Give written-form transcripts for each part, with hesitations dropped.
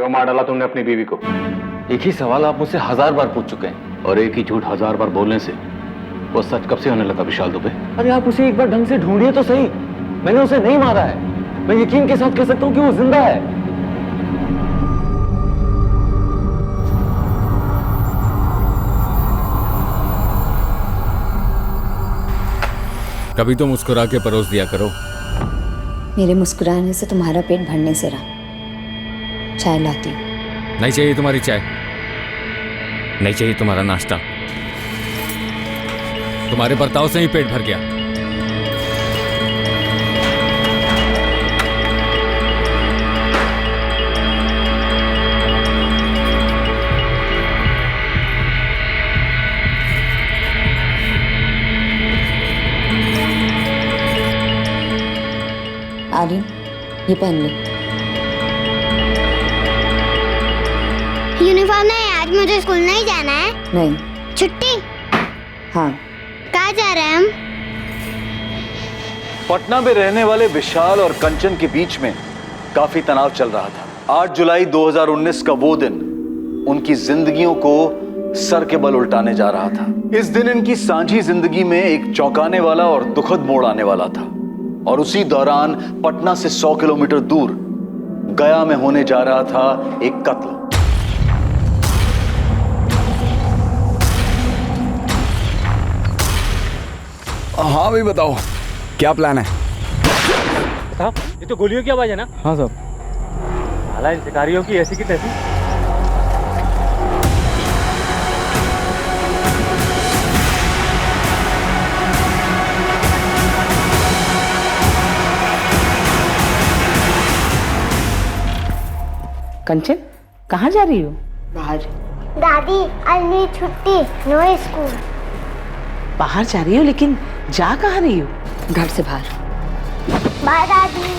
क्यों मार डाला तुमने अपनी बीवी को? एक ही सवाल आप मुझसे 1000 बार पूछ चुके हैं। और एक ही झूठ 1000 बार बोलने से वो सच कब से होने लगा विशाल दुबे? अरे आप उसे एक बार ढंग से ढूंढिए तो सही। मैंने उसे नहीं मारा है। मैं यकीन के साथ कह सकता हूँ कि वो जिंदा है। कभी तो मुस्कुरा के परोस दिया करो। मेरे मुस्कुराने से तुम्हारा पेट भरने से रहा। चाय लाती हूँ। नहीं चाहिए तुम्हारी चाय, नहीं चाहिए तुम्हारा नाश्ता। तुम्हारे बर्ताव से ही पेट भर गया। आर्यन, ये पहन ले। यूनिफॉर्म नहीं, आज मुझे स्कूल नहीं जाना है। नहीं। छुट्टी? हाँ। कहाँ जा रहे हैं हम? पटना में रहने वाले विशाल और कंचन के बीच में काफी तनाव चल रहा था। 8 जुलाई 2019 का वो दिन उनकी जिंदगियों को सर के बल उल्टाने जा रहा था। इस दिन इनकी सांझी जिंदगी में एक चौंकाने वाला और दुखद मोड़ आने वाला था। और उसी दौरान पटना से 100 किलोमीटर दूर गया में होने जा रहा था एक कत्ल। हाँ भाई बताओ, क्या प्लान है? साहब, ये तो गोलियों की आवाज है ना? हाँ साहब। साला इन शिकारियों की ऐसी की तैसी। कंचन, कहाँ जा रही हो? बाहर। दादी, आज मेरी छुट्टी, नो स्कूल। बाहर जा रही हो, लेकिन जा कहाँ रही हो? घर से बाहर। बाय दादी।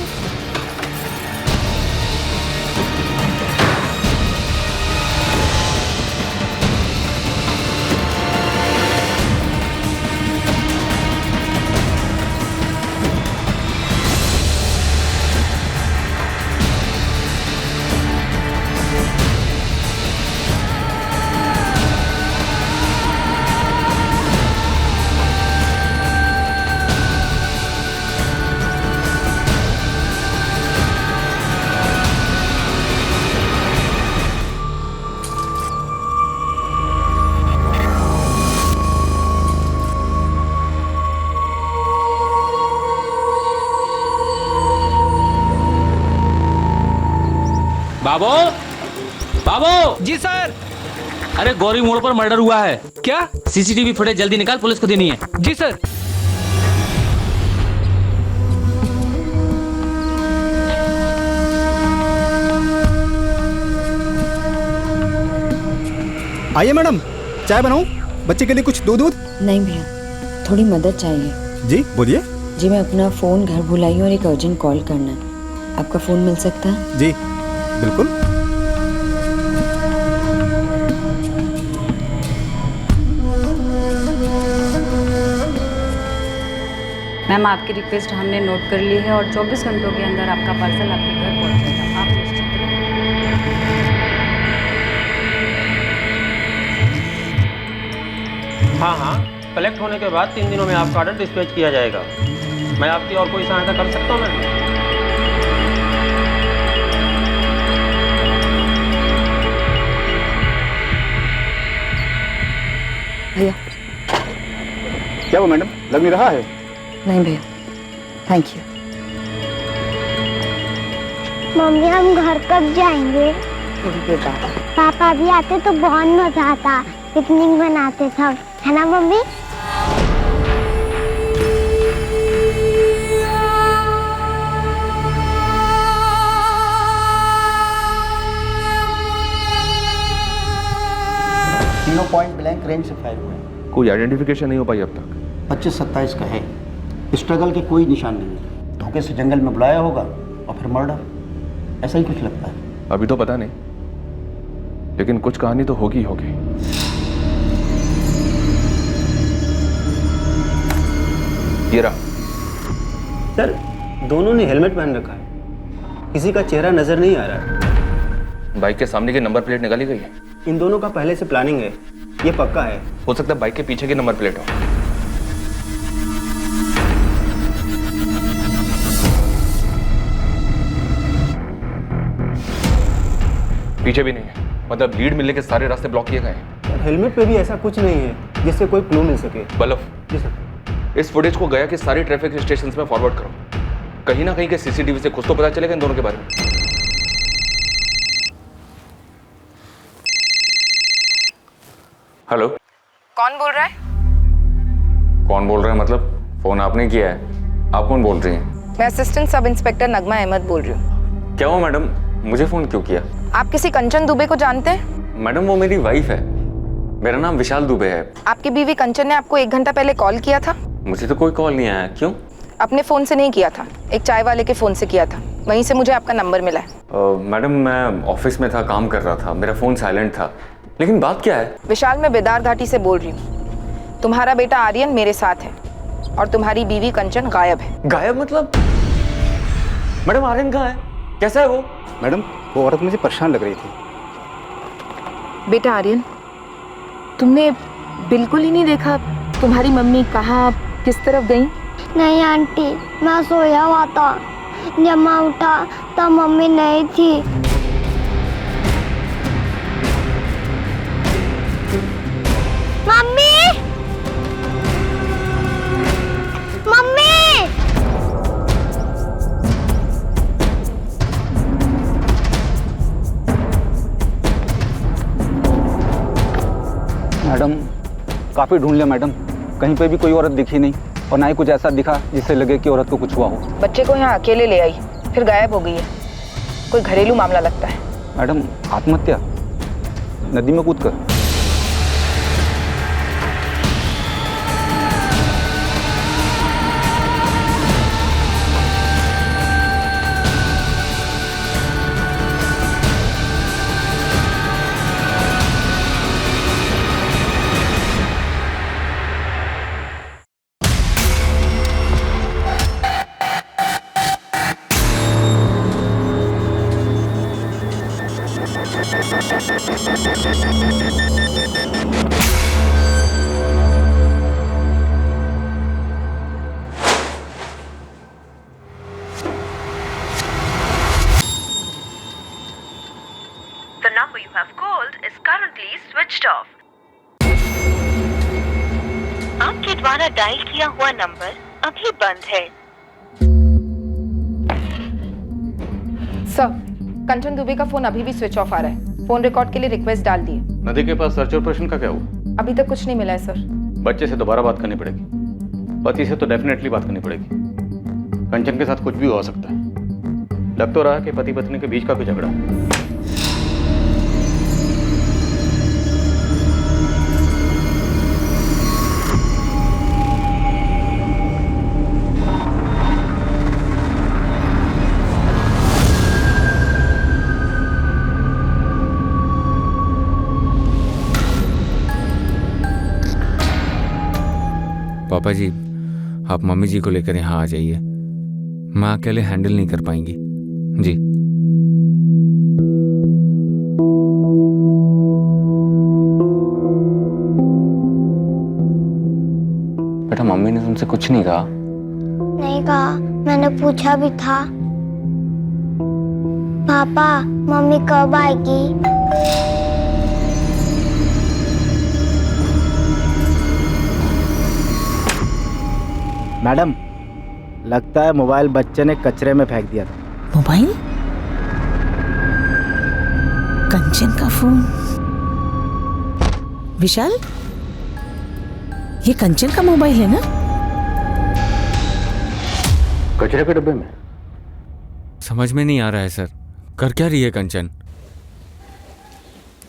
बाबू, बाबू। जी सर। अरे गौरी मोड़ पर मर्डर हुआ है। क्या? सीसीटीवी फुटेज जल्दी निकाल, पुलिस को देनी है। जी सर। आइए मैडम, चाय बनाऊं? बच्चे के लिए कुछ दूध? नहीं भैया, थोड़ी मदद चाहिए। जी बोलिए। जी मैं अपना फ़ोन घर भुलाई हूँ और एक अर्जेंट कॉल करना है। आपका फ़ोन मिल सकता है? जी बिल्कुल। मैम, आपकी रिक्वेस्ट हमने नोट कर ली है और 24 घंटों के अंदर आपका पार्सल आपके घर पहुंचेगा। आप निश्चिंत रहें। हाँ हाँ, कलेक्ट होने के बाद 3 दिनों में आपका ऑर्डर डिस्पैच किया जाएगा। मैं आपकी और कोई सहायता कर सकता हूँ मैम? भैया। क्या वो मैडम, लग नहीं रहा है? नहीं भैया, थैंक यू। मम्मी, हम घर कब जाएंगे? थोड़ी देर बाद। पापा भी आते तो बहुत मजा आता, पिकनिक मनाते सब, है ना मम्मी? तीनों पॉइंट ब्लैंक रेंज से फायर हुए हैं। कोई आइडेंटिफिकेशन नहीं हो पाई अब तक। 25-27 का है। स्ट्रगल के कोई निशान नहीं है। धोखे से जंगल में बुलाया होगा और फिर मर्डर, ऐसा ही कुछ लगता है। अभी तो पता नहीं, लेकिन कुछ कहानी तो होगी होगी। ये रहा। सर, दोनों ने हेलमेट पहन रखा है। किसी का चेहरा नजर नहीं आ रहा है। बाइक के सामने की नंबर प्लेट निकाली गई है? इन दोनों का पहले से प्लानिंग है, ये पक्का है। हो सकता है बाइक के पीछे की नंबर प्लेट हो। पीछे भी नहीं है, मतलब लीड मिलने के सारे रास्ते ब्लॉक किए गए हैं। हेलमेट पे भी ऐसा कुछ नहीं है जिससे कोई क्लू मिल सके। बल्लभ, जी सर। इस फुटेज को गया के सारी ट्रैफिक स्टेशंस में फॉरवर्ड करो। कहीं ना कहीं के सीसीटीवी से कुछ तो पता चलेगा इन दोनों के बारे में। हेलो, कौन बोल रहा है? कौन बोल रहा है मतलब? फोन आपने किया है, आप कौन बोल रही हैं? मैं असिस्टेंट सब इंस्पेक्टर नगमा अहमद बोल रही हूँ। क्या हुआ मैडम, मुझे फोन क्यों किया? आप किसी कंचन दुबे को जानते हैं? मैडम वो मेरी वाइफ है, मेरा नाम विशाल दुबे है। आपकी बीवी कंचन ने आपको 1 घंटा पहले कॉल किया था? मुझे तो कोई कॉल नहीं आया। क्यों? अपने फोन से नहीं किया था, एक चाय वाले के फोन से किया था, वहीं से मुझे आपका नंबर मिला है। मैडम मैं ऑफिस में था, काम कर रहा था, मेरा फोन साइलेंट था। लेकिन बात क्या है? विशाल, मैं बेदार घाटी से बोल रही हूँ। तुम्हारा बेटा आर्यन मेरे साथ है और तुम्हारी बीवी कंचन गायब है। गायब मतलब? मैडम आर्यन कहाँ है, कैसा है वो? मैडम वो औरत मुझे परेशान लग रही थी। बेटा आर्यन, तुमने बिल्कुल ही नहीं देखा तुम्हारी मम्मी कहाँ किस तरफ गई? नहीं आंटी, मैं सोया हुआ था, जब मैं उठा तब मम्मी नहीं थी। Mummy, mummy! मैडम काफ़ी ढूंढ लिया मैडम, कहीं पे भी कोई औरत दिखी नहीं और ना ही कुछ ऐसा दिखा जिससे लगे कि औरत को कुछ हुआ हो। बच्चे को यहाँ अकेले ले आई, फिर गायब हो गई है। कोई घरेलू मामला लगता है। मैडम आत्महत्या, नदी में कूद कर। The number you have called is currently switched off. आपके द्वारा डायल किया हुआ नंबर अभी बंद है। सर, कंचन दुबे का फोन अभी भी स्विच ऑफ आ रहा है। फोन रिकॉर्ड के लिए रिक्वेस्ट डाल दिए। नदी के पास सर्च ऑपरेशन का क्या हुआ? अभी तक कुछ नहीं मिला है सर। बच्चे से दोबारा बात करनी पड़ेगी, पति से तो डेफिनेटली बात करनी पड़ेगी। कंचन के साथ कुछ भी हो सकता है। लग तो रहा है कि पति पत्नी के बीच का कोई झगड़ा है। पापा जी, आप मम्मी जी को लेकर यहाँ आ जाइए, मैं अकेले हैंडल नहीं कर पाएंगी। जी बेटा, मम्मी ने तुमसे कुछ नहीं कहा? नहीं कहा, मैंने पूछा भी था। पापा, मम्मी कब आएगी? मैडम लगता है मोबाइल बच्चे ने कचरे में फेंक दिया था। मोबाइल? कंचन का फोन? विशाल, ये कंचन का मोबाइल है ना? कचरे के डब्बे में? समझ में नहीं आ रहा है सर, कर क्या रही है कंचन?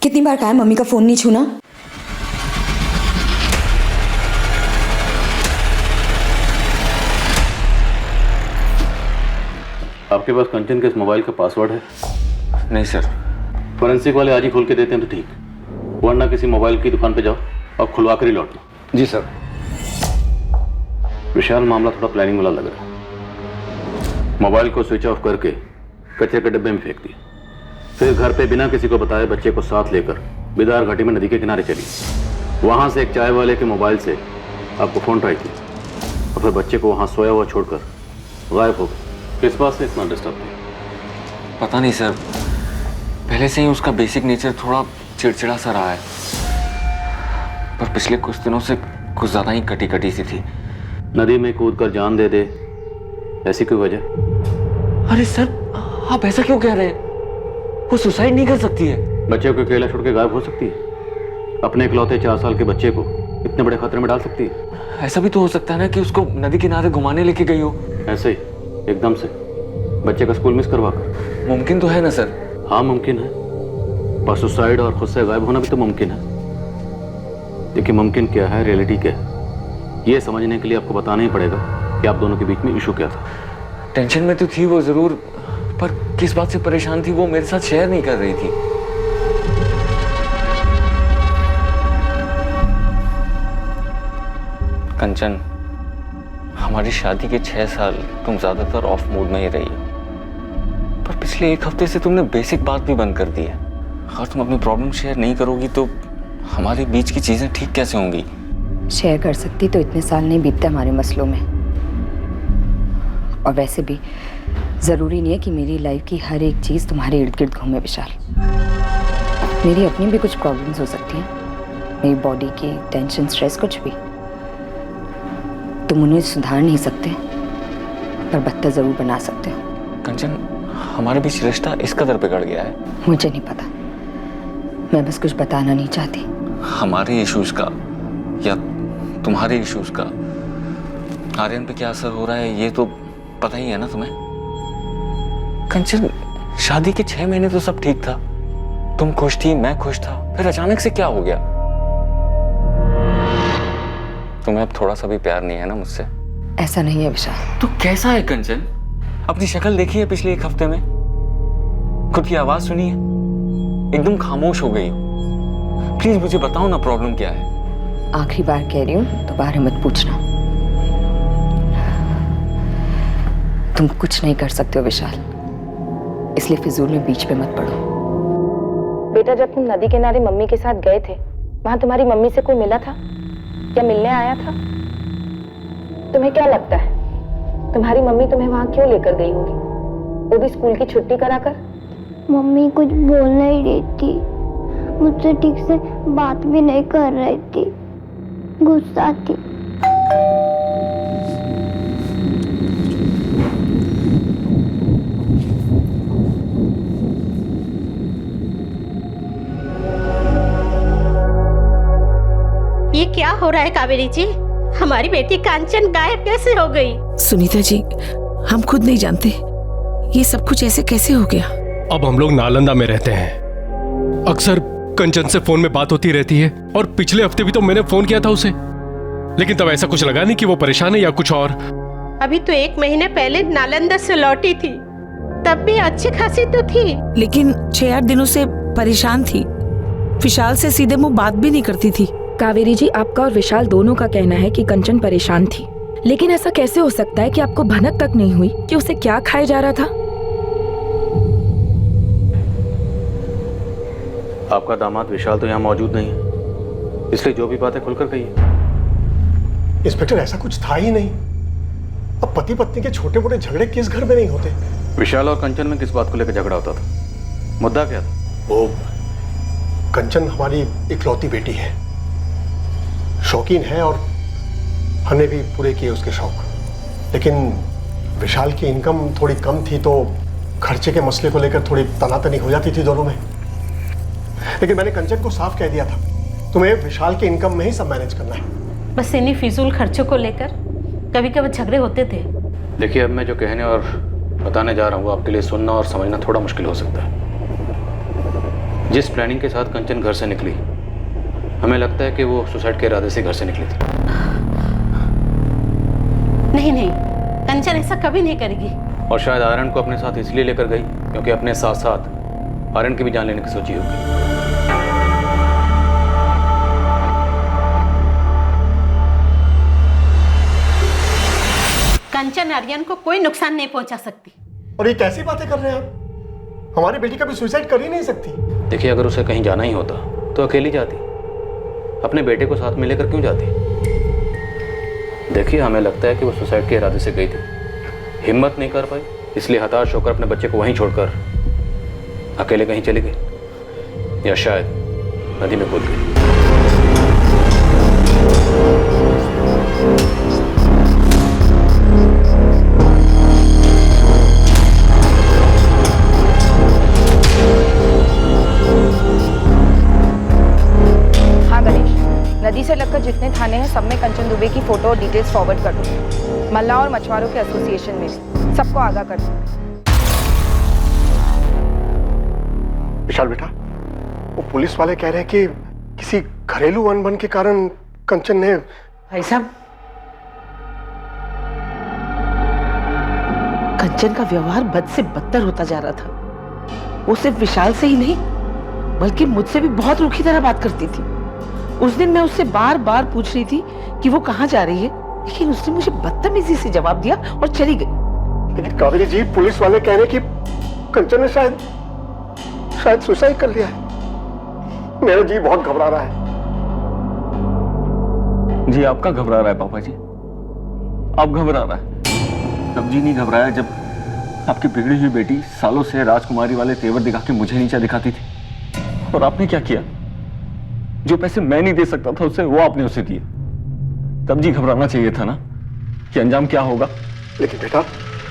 कितनी बार कहा है मम्मी का फोन नहीं छूना? आपके पास कंचन के इस मोबाइल का पासवर्ड है? नहीं सर। फोरेंसिक वाले आज ही खोल के देते हैं तो ठीक, वरना किसी मोबाइल की दुकान पे जाओ और खुलवा कर ही लौटना। जी सर। विशाल, मामला थोड़ा प्लानिंग वाला लग रहा है। मोबाइल को स्विच ऑफ करके कचरे के डब्बे में फेंक दिया। फिर घर पे बिना किसी को बताए बच्चे को साथ लेकर बिदार घाटी में नदी के किनारे चली। वहां से एक चाय वाले के मोबाइल से आपको फोन ट्राई की और फिर बच्चे को वहां सोया हुआ छोड़कर गायब हो गए। किस बात से इतना डिस्टर्ब थे? पता नहीं सर, पहले से ही उसका बेसिक नेचर थोड़ा चिड़चिड़ा सा रहा है, पर पिछले कुछ दिनों से कुछ ज़्यादा ही कटी कटी सी थी। नदी में कूद कर जान दे दे, ऐसी कोई वजह? अरे सर, आप ऐसा क्यों कह रहे हैं? वो सुसाइड नहीं कर सकती है। बच्चे को अकेला छोड़ के गायब हो सकती है? अपने इकलौते 4 साल के बच्चे को इतने बड़े खतरे में डाल सकती है? ऐसा भी तो हो सकता है ना कि उसको नदी किनारे घुमाने लेके गई हो। ऐसे ही एकदम से बच्चे का स्कूल मिस करवा कर? मुमकिन तो है ना सर? हाँ मुमकिन है, पर सुसाइड और खुद से गायब होना भी तो मुमकिन है। देखिए मुमकिन क्या है, रियलिटी क्या है, ये समझने के लिए आपको बताना ही पड़ेगा कि आप दोनों के बीच में इशू क्या था। टेंशन में तो थी वो जरूर, पर किस बात से परेशान थी वो मेरे साथ शेयर नहीं कर रही थी। कंचन, हमारी शादी के 6 साल तुम ज्यादातर ऑफ मूड में ही रही हो, पर पिछले 1 हफ्ते से तुमने बेसिक बात भी बंद कर दी है। अगर तुम अपनी प्रॉब्लम शेयर नहीं करोगी तो हमारे बीच की चीजें ठीक कैसे होंगी? शेयर कर सकती तो इतने साल नहीं बीतते हमारे मसलों में। और वैसे भी ज़रूरी नहीं है कि मेरी लाइफ की हर एक चीज़ तुम्हारे इर्द गिर्द घूमे विशाल। मेरी अपनी भी कुछ प्रॉब्लम्स हो सकती हैं, मेरी बॉडी की टेंशन, स्ट्रेस, कुछ भी। तुम उन्हें सुधार नहीं सकते, पर बदतर ज़रूर बना सकते हो। कंचन, हमारे बीच रिश्ता इस कदर बिगड़ गया है। मुझे नहीं पता, मैं बस कुछ बताना नहीं चाहती। हमारे इश्यूज का या तुम्हारे इश्यूज का आर्यन पे क्या असर हो रहा है ये तो पता ही है ना तुम्हें। कंचन, शादी के 6 महीने तो सब ठीक था, तुम खुश थी, मैं खुश था, फिर अचानक से क्या हो गया? तुम्हें अब थोड़ा सा भी प्यार नहीं है ना मुझसे? ऐसा नहीं है विशाल। तो कैसा है कंचन? अपनी शक्ल देखी है पिछले 1 हफ्ते में? खुद की आवाज सुनी है? एकदम खामोश हो गई हो। प्लीज मुझे बताओ ना प्रॉब्लम क्या है। आखिरी बार कह रही हूँ, दोबारा मत पूछना। तुम कुछ नहीं कर सकते हो विशाल, इसलिए फिजूल में बीच पे मत पड़ो। बेटा, जब तुम नदी किनारे मम्मी के साथ गए थे, वहां तुम्हारी मम्मी से कोई मिला था या मिलने आया था? तुम्हें क्या लगता है तुम्हारी मम्मी तुम्हें वहां क्यों लेकर गई होगी, वो भी स्कूल की छुट्टी कराकर? मम्मी कुछ बोल नहीं रही थी, मुझसे ठीक से बात भी नहीं कर रही थी, गुस्सा थी। ये क्या हो रहा है कावेरी जी? हमारी बेटी कांचन गायब कैसे हो गई? सुनीता जी, हम खुद नहीं जानते ये सब कुछ ऐसे कैसे हो गया। अब हम लोग नालंदा में रहते हैं, अक्सर कंचन से फोन में बात होती रहती है, और पिछले हफ्ते भी तो मैंने फोन किया था उसे, लेकिन तब ऐसा कुछ लगा नहीं कि वो परेशान है या कुछ और। अभी तो 1 महीने पहले नालंदा से लौटी थी, तब भी अच्छी खासी तो थी। लेकिन 6-8 दिनों से परेशान थी, विशाल से सीधे मुंह बात भी नहीं करती थी। कावेरी जी, आपका और विशाल दोनों का कहना है कि कंचन परेशान थी, लेकिन ऐसा कैसे हो सकता है कि आपको भनक तक नहीं हुई कि उसे क्या खाया जा रहा था? आपका दामाद विशाल तो यहाँ मौजूद नहीं है, इसलिए जो भी बातें खुलकर कहिए। इंस्पेक्टर, ऐसा कुछ था ही नहीं। अब पति पत्नी के छोटे मोटे झगड़े किस घर में नहीं होते? विशाल और कंचन में किस बात को लेकर झगड़ा होता था? मुद्दा क्या था? वो कंचन हमारी इकलौती बेटी है, शौकीन है, और हमने भी पूरे किए उसके शौक। लेकिन विशाल की इनकम थोड़ी कम थी, तो खर्चे के मसले को लेकर थोड़ी तनातनी हो जाती थी दोनों में। लेकिन मैंने कंचन को साफ कह दिया था, तुम्हें विशाल के इनकम में ही सब मैनेज करना है। बस इन्हीं फिजूल खर्चों को लेकर कभी कभी झगड़े होते थे। देखिए, अब मैं जो कहने और बताने जा रहा हूँ आपके लिए सुनना और समझना थोड़ा मुश्किल हो सकता है। जिस प्लानिंग के साथ कंचन घर से निकली, हमें लगता है कि वो सुसाइड के इरादे से घर से निकली थी। नहीं नहीं, कंचन ऐसा कभी नहीं करेगी। और शायद आर्यन को अपने साथ इसलिए लेकर गई क्योंकि अपने साथ साथ आर्यन की भी जान लेने की सोची होगी। कंचन आर्यन को कोई नुकसान नहीं पहुंचा सकती। और ये कैसी बातें कर रहे हैं आप? हमारी बेटी कभी सुसाइड कर ही नहीं सकती। देखिए, अगर उसे कहीं जाना ही होता तो अकेली जाती, अपने बेटे को साथ में लेकर क्यों जाती? देखिए, हमें लगता है कि वो सुसाइड के इरादे से गई थी, हिम्मत नहीं कर पाई, इसलिए हताश होकर अपने बच्चे को वहीं छोड़कर अकेले कहीं चली गई, या शायद नदी में कूद गई। हाँ गणेश, नदी से लगकर जितने थाने हैं सब में कंचन दुबे की फोटो और डिटेल्स फॉरवर्ड कर दो। मल्लाह और मछुआरों के एसोसिएशन में सबको आगाह कर दो। विशाल बेटा, वो पुलिस वाले कह रहे हैं कि किसी घरेलू अनबन के कारण कंचन ने। भाई साहब, कंचन का व्यवहार बद से बदतर होता जा रहा था। वो सिर्फ विशाल से ही नहीं बल्कि मुझसे भी बहुत रूखी तरह बात करती थी। उस दिन मैं उससे बार बार पूछ रही थी कि वो कहाँ जा रही है, लेकिन उसने मुझे बदतमीजी से जवाब दिया और चली गई। लेकिन कावेरी जी, पुलिस वाले कह रहे हैं कि कंचन ने शायद सुसाइड कर लिया है। मेरा जी बहुत घबरा रहा है। जी आपका घबरा रहा है पापा जी, आप घबरा रहा है। तब जी नहीं घबराया जब आपकी बिगड़ी हुई बेटी सालों से राजकुमारी वाले तेवर दिखा के मुझे नीचा दिखाती थी, और आपने क्या किया? जो पैसे मैं नहीं दे सकता था उससे वो आपने उसे दिए। तब जी घबराना चाहिए था ना कि अंजाम क्या होगा। लेकिन बेटा,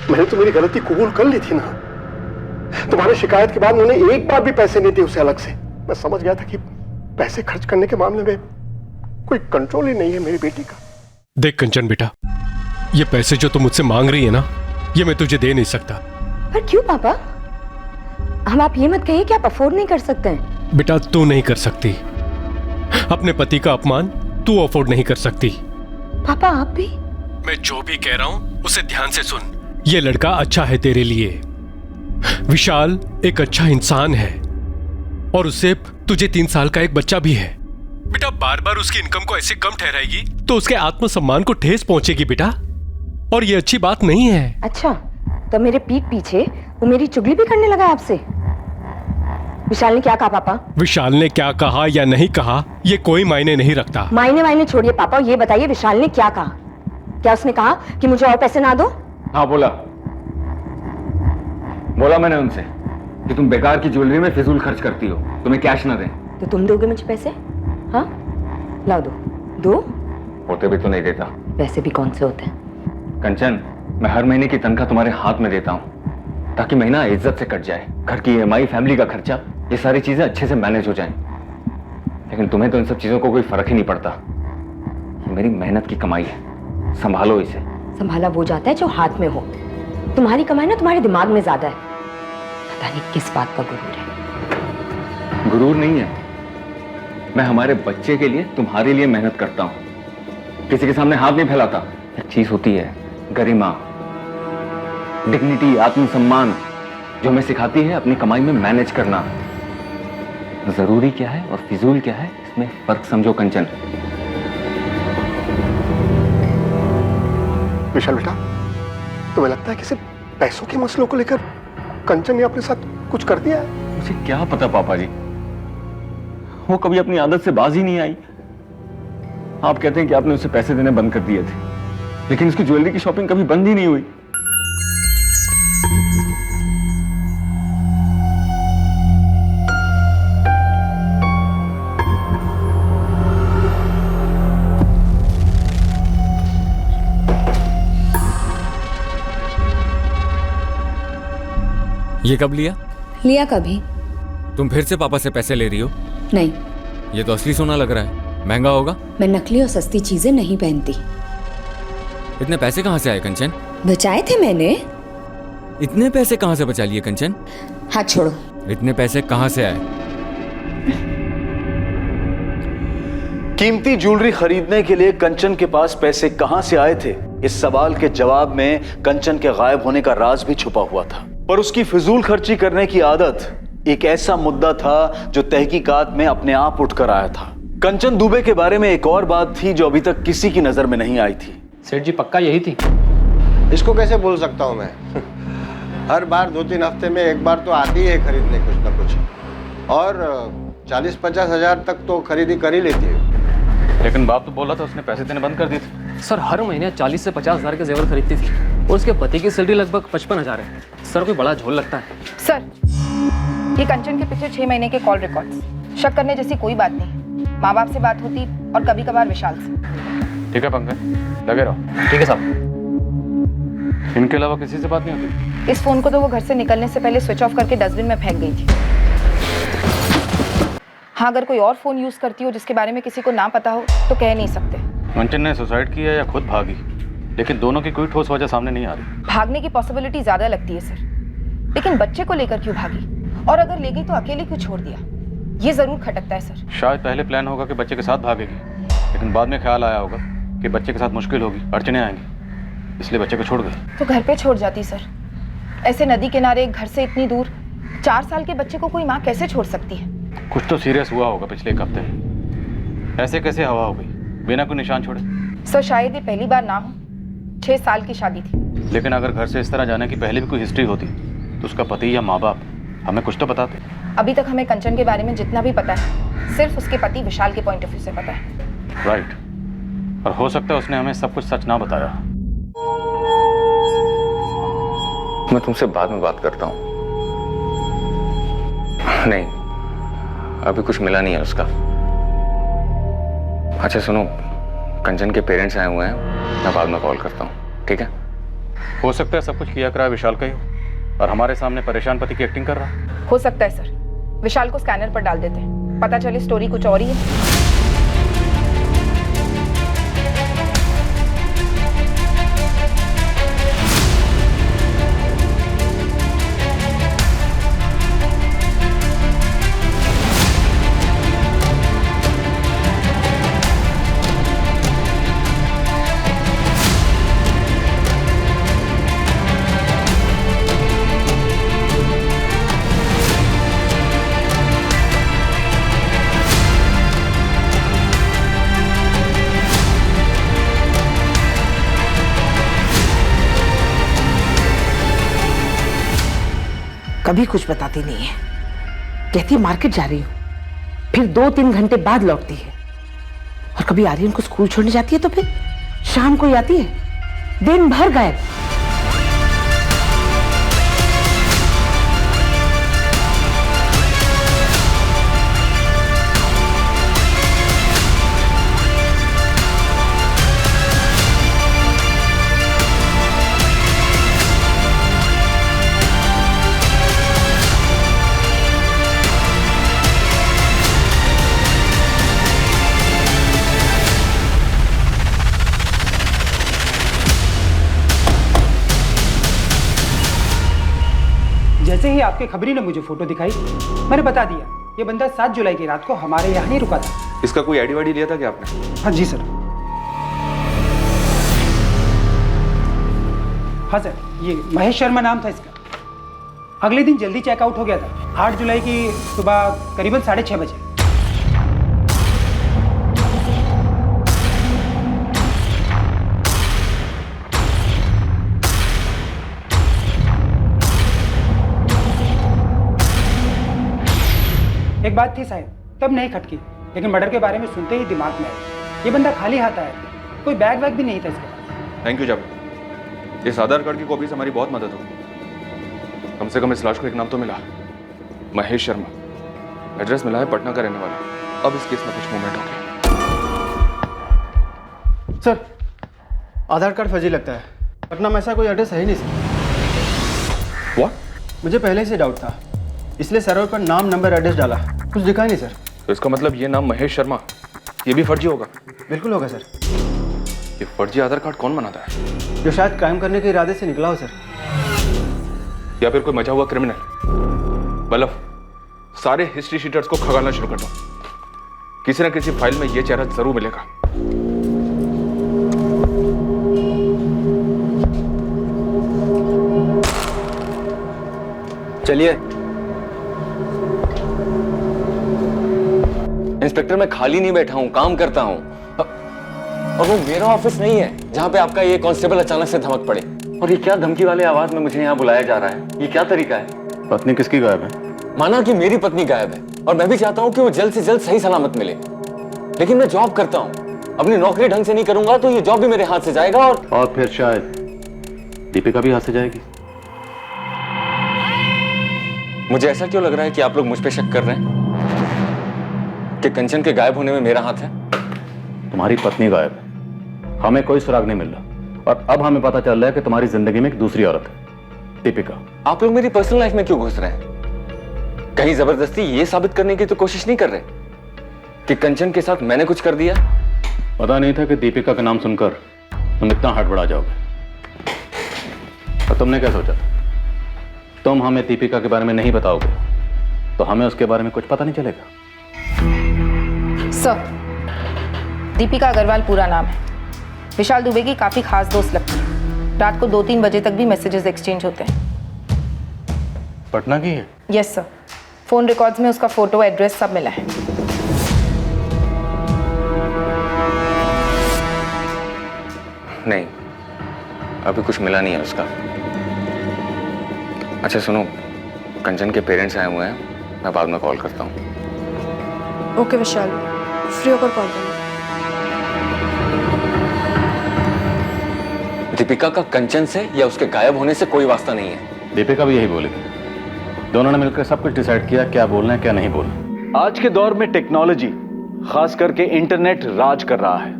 मैंने तो मेरी गलती कबूल कर ली थी ना। तुम्हारी शिकायत के बाद उन्होंने एक बार भी पैसे नहीं दिए उसे अलग से। मैं समझ गया था कि पैसे खर्च करने के मामले में कोई कंट्रोल ही नहीं है मेरी बेटी का। देख कंचन बेटा, ये पैसे जो तुम मुझसे मांग रही है ना, ये मैं तुझे दे नहीं सकता। पर क्यों पापा? हम आप ये मत कहिए कि आप अफोर्ड नहीं कर सकते हैं। बेटा, तू नहीं कर सकती। अपने पति का अपमान तू अफोर्ड नहीं कर सकती। पापा आप भी? मैं जो भी कह रहा हूं उसे ध्यान से सुन। ये लड़का अच्छा है तेरे लिए। विशाल एक अच्छा इंसान है और उससे तुझे 3 साल का एक बच्चा भी है। बेटा, बार बार उसकी इनकम को ऐसे कम ठहराएगी तो उसके आत्मसम्मान को ठेस पहुंचेगी बेटा, और ये अच्छी बात नहीं है। अच्छा, तो मेरे पीठ पीछे वो मेरी चुगली भी करने लगा आपसे? विशाल ने क्या कहा पापा? विशाल ने क्या कहा या नहीं कहा ये कोई मायने नहीं रखता। मायने छोड़िए पापा, ये बताइए विशाल ने क्या कहा? क्या उसने कहा कि मुझे और पैसे ना दो? हाँ बोला मैंने उनसे कि तुम बेकार की ज्वेलरी में फिजूल खर्च करती हो, तुम्हें कैश ना दें। तो तुम दोगे मुझे पैसे? हाँ, लाओ दो। होते भी तो नहीं देता। पैसे भी कौन से होते हैं? कंचन, मैं हर महीने की तनख्वाह तुम्हारे हाथ में देता हूँ ताकि महीना इज्जत से कट जाए। घर की EMI, फैमिली का खर्चा, ये सारी चीजें अच्छे से मैनेज हो जाएं। लेकिन तुम्हें तो इन सब चीजों को कोई फर्क ही नहीं पड़ता। ये मेरी मेहनत की कमाई है, संभालो इसे। संभाला वो जाता है जो हाथ में हो। तुम्हारी कमाई ना तुम्हारे दिमाग में ज्यादा है। पता नहीं किस बात का गुरूर है। गुरूर नहीं है, मैं हमारे बच्चे के लिए, तुम्हारे लिए मेहनत करता हूँ, किसी के सामने हाथ नहीं फैलाता। एक चीज होती है गरिमा, डिग्निटी, आत्मसम्मान, जो हमें सिखाती है अपनी कमाई में मैनेज करना। जरूरी क्या है और फिजूल क्या है, इसमें फर्क समझो कंचन। विशाल बेटा, तुम्हें लगता है कि सिर्फ पैसों के मसलों को लेकर कंचन ने अपने साथ कुछ कर दिया है? मुझे क्या पता पापा जी, वो कभी अपनी आदत से बाज ही नहीं आई। आप कहते हैं कि आपने उसे पैसे देने बंद कर दिए थे, लेकिन उसकी ज्वेलरी की शॉपिंग कभी बंद ही नहीं हुई। ये कब लिया? लिया कभी? तुम फिर से पापा से पैसे ले रही हो? नहीं। ये तो असली सोना लग रहा है, महंगा होगा। मैं नकली और सस्ती चीजें नहीं पहनती। इतने पैसे कहाँ से आए कंचन? बचाए थे मैंने। इतने पैसे कहाँ से बचा लिए कंचन? हाथ छोड़ो। इतने पैसे कहाँ से आए? कीमती ज्वेलरी खरीदने के लिए कंचन के पास पैसे कहां से आए थे, इस सवाल के जवाब में कंचन के गायब होने का राज भी छुपा हुआ था। पर उसकी फिजूल खर्ची करने की आदत एक ऐसा मुद्दा था जो तहकीकात में अपने आप उठकर आया था। कंचन दुबे के बारे में एक और बात थी जो अभी तक किसी की नजर में नहीं आई थी। सेठ जी, पक्का यही थी? इसको कैसे बोल सकता हूं मैं? हर बार 2-3 हफ्ते में एक बार तो आती है खरीदने कुछ ना कुछ, और 40-50 हज़ार तक तो खरीदी कर ही लेती है। लेकिन बाप तो बोला था उसने पैसे देने बंद कर दिए थे। सर हर महीने 40 से 50 हज़ार के जेवर खरीदती थी और उसके पति की सैलरी लगभग 55,000 है। सर कोई बड़ा झोल लगता है। सर ये कंचन के पिछले 6 महीने के कॉल रिकॉर्ड्स, शक करने जैसी कोई बात नहीं। माँ बाप से बात होती और कभी कभार विशाल से। ठीक है पंकज, लगे रहो। ठीक है साहब। इनके अलावा किसी से बात नहीं होती? इस फोन को तो वो घर से निकलने से पहले स्विच ऑफ करके डस्टबिन में फेंक गई थी। हाँ, अगर कोई और फोन यूज करती हो जिसके बारे में किसी को ना पता हो तो कह नहीं सकते। कंचन ने सुसाइड किया या खुद भागी, लेकिन दोनों की कोई ठोस वजह सामने नहीं आ रही। भागने की पॉसिबिलिटी ज्यादा लगती है सर, लेकिन बच्चे को लेकर क्यों भागी, और अगर ले गई तो अकेले क्यों छोड़ दिया, ये जरूर खटकता है सर। शायद पहले प्लान होगा कि बच्चे के साथ भागेगी, लेकिन बाद में ख्याल आया होगा कि बच्चे के साथ मुश्किल होगी, अड़चने आएंगी, इसलिए बच्चे को छोड़ गई। तो घर पे छोड़ जाती सर। ऐसे नदी किनारे घर से इतनी दूर 4 साल के बच्चे को कोई माँ कैसे छोड़ सकती है? कुछ तो सीरियस हुआ होगा पिछले 1 हफ्ते में। ऐसे कैसे हवा हो गई बिना कोई निशान छोड़े? सर शायद ये पहली बार ना हो, 6 साल की शादी थी। लेकिन अगर घर से इस तरह जाने की पहले भी कोई हिस्ट्री होती तो उसका पति या माँ बाप हमें कुछ तो बताते। अभी तक हमें कंचन के बारे में जितना भी पता है सिर्फ उसके पति विशाल के पॉइंट ऑफ व्यू से पता है। राइट, और हो सकता है उसने हमें सब कुछ सच ना बताया। मैं तुमसे बाद में बात करता हूँ। नहीं, अभी कुछ मिला नहीं है उसका। अच्छा सुनो, कंचन के पेरेंट्स आए हुए हैं, मैं बाद में कॉल करता हूँ, ठीक है? हो सकता है सब कुछ किया करा विशाल का ही हो और हमारे सामने परेशान पति की एक्टिंग कर रहा। हो सकता है सर, विशाल को स्कैनर पर डाल देते हैं, पता चले स्टोरी कुछ और ही है। कभी कुछ बताती नहीं है, कहती है मार्केट जा रही हूँ, फिर 2-3 घंटे बाद लौटती है। और कभी आर्यन को स्कूल छोड़ने जाती है तो फिर शाम को ही आती है, दिन भर गायब। जैसे ही आपके खबरी ने मुझे फोटो दिखाई, मैंने बता दिया ये बंदा 7 जुलाई की रात को हमारे यहाँ ही रुका था। इसका कोई आईडी वाईडी लिया था क्या आपने? हाँ जी सर। हाँ सर, ये महेश शर्मा नाम था इसका। अगले दिन जल्दी चेकआउट हो गया था, 8 जुलाई की सुबह करीबन 6:30 बजे। एक बात थी साहब, तब नहीं खटकी, लेकिन मर्डर के बारे में सुनते ही दिमाग में आया। ये बंदा खाली हाथ आया, कोई बैग वैग भी नहीं था इसके पास। थैंक यू जावेद, इस आधार कार्ड की कॉपी से हमारी बहुत मदद होगी। कम से कम इस लाश को एक नाम तो मिला, महेश शर्मा। एड्रेस मिला है पटना का रहने वाला। अब इस केस में कुछ मूवमेंट हो गया। सर आधार कार्ड फर्जी लगता है, पटना में ऐसा कोई एड्रेस है ही नहीं सर। व्हाट? मुझे पहले से डाउट था, इसलिए सर्वर पर नाम नंबर एड्रेस डाला, कुछ दिखा ही नहीं सर। तो इसका मतलब ये नाम महेश शर्मा, ये भी फर्जी होगा? बिल्कुल होगा सर। ये फर्जी आधार कार्ड कौन बनाता है? जो शायद क्राइम करने के इरादे से निकला हो सर, या फिर कोई मचा हुआ क्रिमिनल। बल्लभ, सारे हिस्ट्री शीटर्स को खगालना शुरू कर दो, किसी ना किसी फाइल में ये चेहरा जरूर मिलेगा। चलिए। इंस्पेक्टर मैं खाली नहीं बैठा हूं, काम करता हूं। और वो मेरा ऑफिस नहीं है जहां पे आपका ये कांस्टेबल अचानक से धमक पड़े। और ये क्या धमकी वाले आवाज में मुझे यहाँ बुलाया जा रहा है? ये क्या तरीका है? पत्नी किसकी गायब है? माना कि मेरी पत्नी गायब है और मैं भी चाहता हूँ कि वो जल्द से जल्द सही सलामत मिले, लेकिन मैं जॉब करता हूँ, अपनी नौकरी ढंग से नहीं करूंगा तो ये जॉब भी मेरे हाथ से जाएगा और फिर शायद दीपिका भी हाथ से जाएगी। मुझे ऐसा क्यों लग रहा है कि आप लोग मुझ पे शक कर रहे हैं कि कंचन के गायब होने में मेरा हाथ है? तुम्हारी पत्नी गायब है, हमें कोई सुराग नहीं मिल रहा और अब हमें पता चल रहा है कि तुम्हारी जिंदगी में एक दूसरी औरत है, दीपिका। आप लोग मेरी पर्सनल लाइफ में क्यों घुस रहे हैं? कहीं जबरदस्ती ये साबित करने की तो कोशिश नहीं कर रहे कि कंचन के साथ मैंने कुछ कर दिया? पता नहीं था कि दीपिका का नाम सुनकर तुम इतना हड़बड़ा जाओगे। और तुमने क्या सोचा? तुम हमें दीपिका के बारे में नहीं बताओगे तो हमें उसके बारे में कुछ पता नहीं चलेगा। सर, दीपिका अग्रवाल पूरा नाम है। विशाल दुबे की काफी खास दोस्त लगती है। रात को 2-3 बजे तक भी मैसेजेस एक्सचेंज होते हैं। पटना की है? यस सर, फोन रिकॉर्ड्स में उसका फोटो, एड्रेस सब मिला है। नहीं, अभी कुछ मिला नहीं है उसका। अच्छा सुनो, कंचन के पेरेंट्स आए हुए हैं, मैं बाद में कॉल करता हूँ। ओके विशाल, फ्री होकर कॉल करना। दीपिका का कंचन से या उसके गायब होने से कोई वास्ता नहीं है। दीपिका भी यही बोलेगी। दोनों ने मिलकर सब कुछ डिसाइड किया क्या बोलना है क्या नहीं बोलना। आज के दौर में टेक्नोलॉजी, खास करके इंटरनेट राज कर रहा है।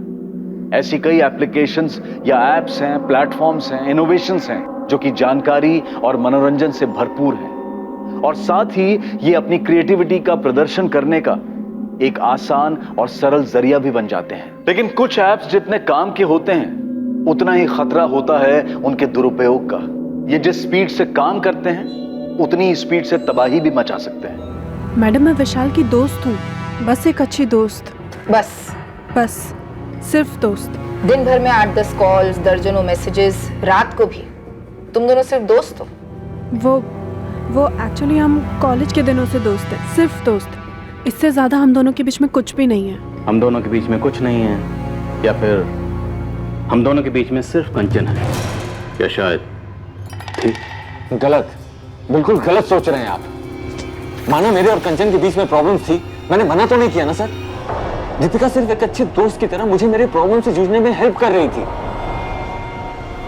ऐसी कई एप्लीकेशंस या एप्स हैं, प्लेटफॉर्म्स हैं, इनोवेशंस हैं जो कि जानकारी और मनोरंजन से भरपूर हैं और साथ ही ये अपनी क्रिएटिविटी का प्रदर्शन करने का एक आसान और सरल जरिया भी बन जाते हैं। लेकिन कुछ ऐप्स जितने काम के होते हैं उतना ही खतरा होता है उनके दुरुपयोग का। ये जिस स्पीड से काम करते हैं उतनी ही स्पीड से तबाही भी मचा सकते हैं। मैडम, मैं विशाल की दोस्त हूँ, बस एक अच्छी दोस्त। बस सिर्फ दोस्त। दिन भर में 8-10 कॉल्स, दर्जनों मैसेजेस, रात को भी। तुम दोनों सिर्फ दोस्त हो? वो एक्चुअली हम कॉलेज के दिनों से दोस्त हैं, सिर्फ दोस्त। इससे ज्यादा हम दोनों के बीच में कुछ भी नहीं है। हम दोनों के बीच में कुछ नहीं है या फिर हम दोनों के बीच में सिर्फ कंचन है या शायद ठीक? गलत, बिल्कुल गलत सोच रहे हैं आप। माना मेरे और कंचन के बीच में प्रॉब्लम्स थी, मैंने मना तो नहीं किया ना सर। दीपिका सिर्फ एक अच्छे दोस्त की तरह मुझे मेरे प्रॉब्लम से जूझने में हेल्प कर रही थी।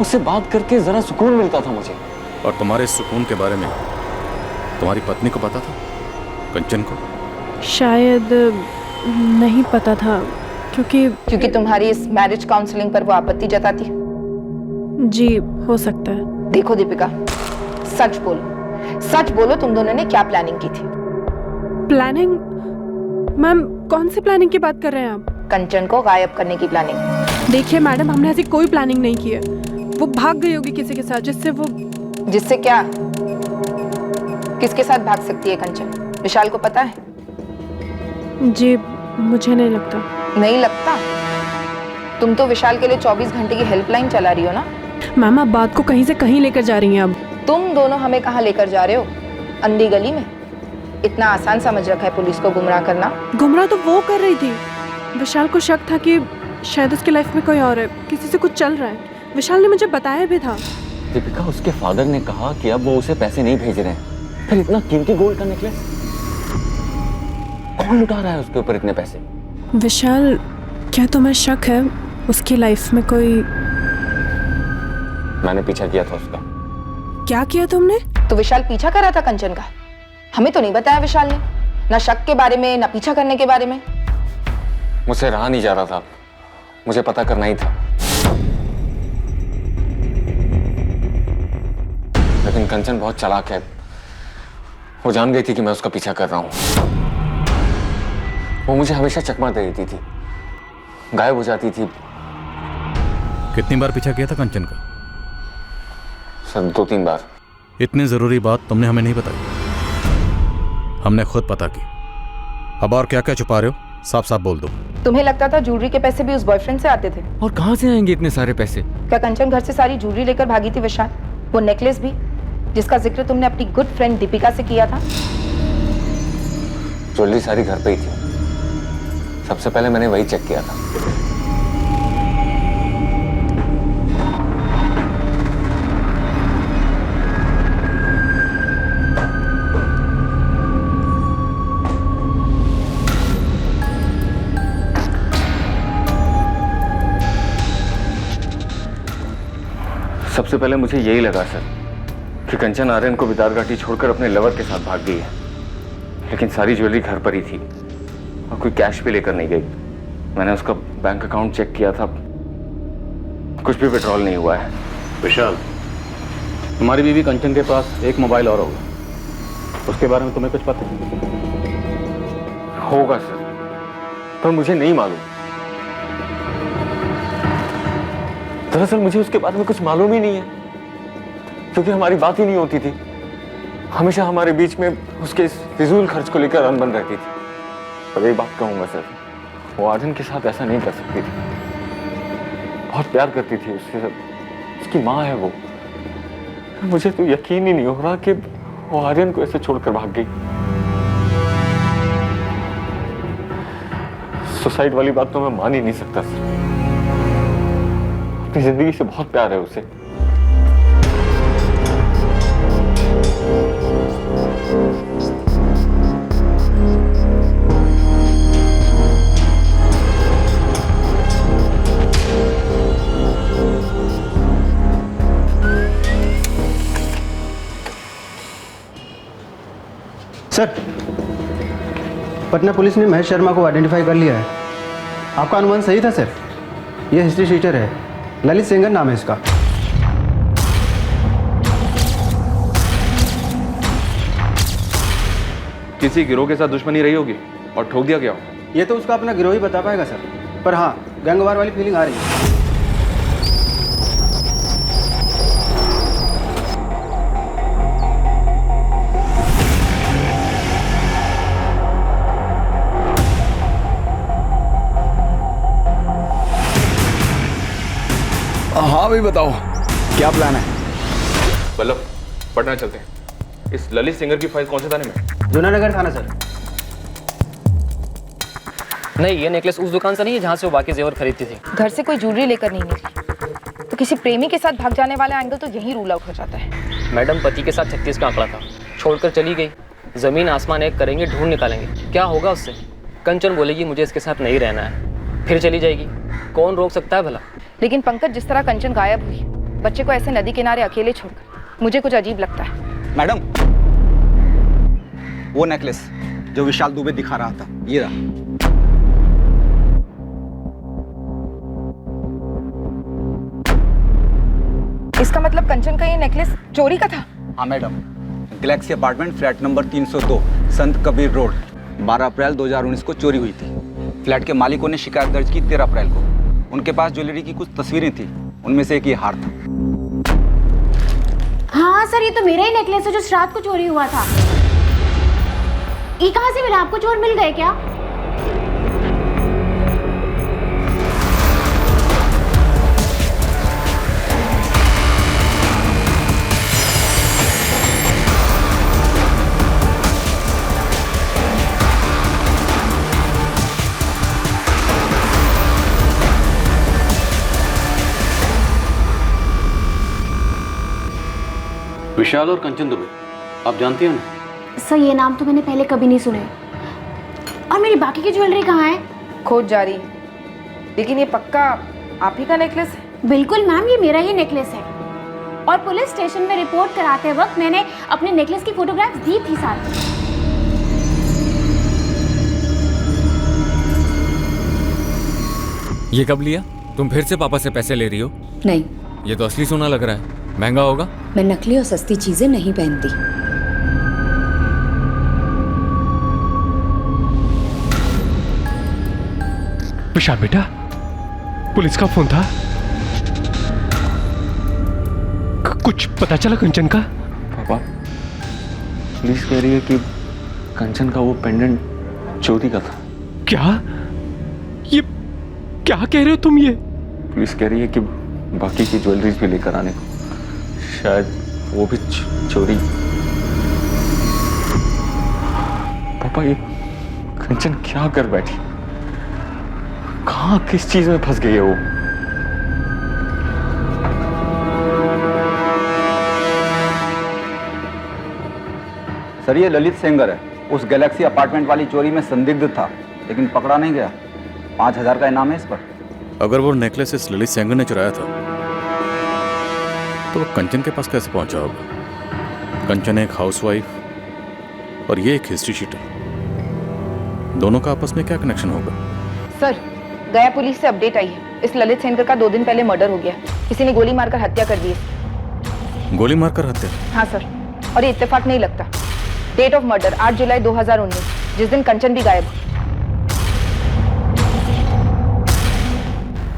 उससे बात करके जरा सुकून मिलता था मुझे। और तुम्हारे सुकून के बारे में तुम्हारी पत्नी को पता था? कंचन को? शायद नहीं पता था, क्योंकि तुम्हारी इस मैरिज काउंसलिंग पर वो आपत्ति जताती। जी हो सकता है। देखो दीपिका, सच बोलो तुम दोनों ने क्या प्लानिंग की थी? प्लानिंग? मैम, कौन सी प्लानिंग की बात कर रहे हैं आप? कंचन को गायब करने की प्लानिंग। देखिए मैडम, हमने ऐसी कोई प्लानिंग नहीं की है। वो भाग गई होगी किसी के साथ, जिससे क्या? किसके साथ भाग सकती है कंचन? विशाल को पता है? जी मुझे नहीं लगता। नहीं लगता? तुम तो विशाल के लिए 24 घंटे की हेल्पलाइन चला रही हो ना? मैम, आप बात को कहीं से कहीं लेकर जा रही हैं। अब तुम दोनों हमें कहाँ लेकर जा रहे हो? अंधी गली में? इतना आसान समझ रखा है पुलिस को गुमराह करना? गुमराह तो वो कर रही थी। विशाल को शक था कि शायद उसकी लाइफ में कोई और है, किसी से कुछ चल रहा है। विशाल ने मुझे बताया भी था। दीपिका, उसके फादर ने कहा कि अब वो उसे पैसे नहीं भेज रहे हैं। फिर इतना कीमती गोल्ड का नेकलेस कौन लुटा रहा है उसके ऊपर इतने पैसे? विशाल, क्या तुम्हें शक है उसकी लाइफ में कोई? मैंने पीछा किया था उसका। क्या किया तुमने? तो विशाल पीछा कर रहा था कंचन का। हमें तो नहीं बताया विशाल ने, ना शक के बारे में ना पीछा करने के बारे में। मुझसे रहा नहीं जा रहा था, मुझे पता करना ही था। लेकिन कंचन बहुत चालाक है, वो जान गई थी कि मैं उसका पीछा कर रहा हूं। वो मुझे हमेशा चकमा दे देती थी, गायब हो जाती थी। कितनी बार पीछा किया था कंचन का? सर 2-3 बार। इतनी जरूरी बात तुमने हमें नहीं बताई, हमने खुद पता की। अब और क्या क्या छुपा रहे हो? साफ साफ बोल दो। तुम्हें लगता था ज्वेलरी के पैसे भी उस बॉयफ्रेंड से आते थे? और कहां से आएंगे इतने सारे पैसे? क्या कंचन घर से सारी ज्वेलरी लेकर भागी थी विशाल? वो नेकलेस भी, जिसका जिक्र तुमने अपनी गुड फ्रेंड दीपिका से किया था? ज्वेलरी सारी घर पे ही थी। सबसे पहले मैंने वही चेक किया था। सबसे पहले मुझे यही लगा सर कि कंचन आर्यन को बिदार घाटी छोड़कर अपने लवर के साथ भाग गई है, लेकिन सारी ज्वेलरी घर पर ही थी और कोई कैश भी लेकर नहीं गई। मैंने उसका बैंक अकाउंट चेक किया था, कुछ भी विड्रॉल नहीं हुआ है। विशाल, तुम्हारी बीवी कंचन के पास एक मोबाइल और होगा, उसके बारे में तुम्हें कुछ पता होगा सर, पर मुझे नहीं मालूम। दरअसल मुझे उसके बारे में कुछ मालूम ही नहीं है, क्योंकि हमारी बात ही नहीं होती थी। हमेशा हमारे बीच में उसके इस फिजूल खर्च को लेकर अनबन रहती थी। अब एक बात कहूंगा सर, वो आर्यन के साथ ऐसा नहीं कर सकती थी। बहुत प्यार करती थी उसके साथ, उसकी माँ है वो। मुझे तो यकीन ही नहीं हो रहा कि वो आर्यन को ऐसे छोड़कर भाग गई। सुसाइड वाली बात तो मैं मान ही नहीं सकता सर। अपनी जिंदगी से बहुत प्यार है उसे। सर, पटना पुलिस ने महेश शर्मा को आइडेंटिफाई कर लिया है। आपका अनुमान सही था सर, ये हिस्ट्री शीटर है, ललित सेंगर नाम है इसका। किसी गिरोह के साथ दुश्मनी रही होगी और ठोक दिया गया हो। ये तो उसका अपना गिरोह ही बता पाएगा सर, पर हाँ गैंगवार वाली फीलिंग आ रही है। हाँ भाई बताओ, क्या प्लान है? बल्लभ, पटना चलते हैं। इस ललित सिंगर की फाइल कौन से थाने में? जूनानगर थाना सर। नहीं, ये नेकलेस उस दुकान से नहीं है जहाँ से वो बाकी जेवर खरीदती थी। घर से कोई ज्वेलरी लेकर नहीं निकली तो किसी प्रेमी के साथ भाग जाने वाला एंगल तो यही रूल आउट हो जाता है। मैडम, पति के साथ 36 का आंकड़ा था, छोड़कर चली गई। जमीन आसमान एक करेंगे, ढूंढ निकालेंगे, क्या होगा उससे? कंचन बोलेगी मुझे इसके साथ नहीं रहना है, फिर चली जाएगी। कौन रोक सकता है भला? लेकिन पंकज, जिस तरह कंचन गायब हुई, बच्चे को ऐसे नदी किनारे अकेले छोड़कर, मुझे कुछ अजीब लगता है। मैडम, वो नेकलेस जो विशाल दुबे दिखा रहा था, ये रहा। इसका मतलब कंचन का ये नेकलेस चोरी का था? हाँ madam, Galaxy apartment flat number 302 संत कबीर रोड 12 अप्रैल 2019 को चोरी हुई थी। फ्लैट के मालिकों ने शिकायत दर्ज की 13 अप्रैल को। उनके पास ज्वेलरी की कुछ तस्वीरें थी, उनमें से एक ये हार था। हाँ सर, ये तो मेरा ही नेकलेस है जो रात को चोरी हुआ था। ये कहाँ से मिला आपको? चोर मिल गए क्या? विशाल और कंचन दुबे, आप जानती हैं ना? सर, ये नाम तो मैंने पहले कभी नहीं सुने। और मेरी बाकी की ज्वेलरी कहाँ है? खोज जारी, लेकिन ये पक्का आप ही का नेकलेस है? बिल्कुल मैम, ये मेरा ही नेकलेस है। और पुलिस स्टेशन में रिपोर्ट कराते वक्त मैंने अपने नेकलेस की फोटोग्राफ्स दी थी साथ। ये कब लिया? तुम फिर से पापा से पैसे ले रही हो? नहीं, ये तो असली सोना लग रहा है, महंगा होगा। मैं नकली और सस्ती चीजें नहीं पहनती। विशाल बेटा, पुलिस का फोन था, कुछ पता चला कंचन का? पापा, पुलिस कह रही है कि कंचन का वो पेंडेंट चोरी का था। क्या? ये क्या कह रहे हो तुम? ये पुलिस कह रही है कि बाकी की ज्वेलरीज भी लेकर आने को, शायद वो भी चोरी। पापा, ये कंचन क्या कर बैठी? कहाँ किस चीज में फंस गई है वो? सर, ये ललित सेंगर है, उस गैलेक्सी अपार्टमेंट वाली चोरी में संदिग्ध था, लेकिन पकड़ा नहीं गया। 5000 का इनाम है इस पर। अगर वो नेकलेस इस ललित सेंगर ने चुराया था तो वो कंचन के पास कैसे पहुंचा होगा? कंचन एक हाउसवाइफ और ये एक हिस्ट्री शीटर, दोनों का आपस में क्या कनेक्शन होगा? सर, गया पुलिस से अपडेट आई है। इस ललित सेनकर का 2 दिन पहले मर्डर हो गया। किसी ने गोली मारकर हत्या कर दी है। गोली मारकर हत्या? हाँ सर, और ये इत्तेफाक नहीं लगता। डेट ऑफ मर्डर 8 जुलाई 2019, जिस दिन कंचन भी गायब।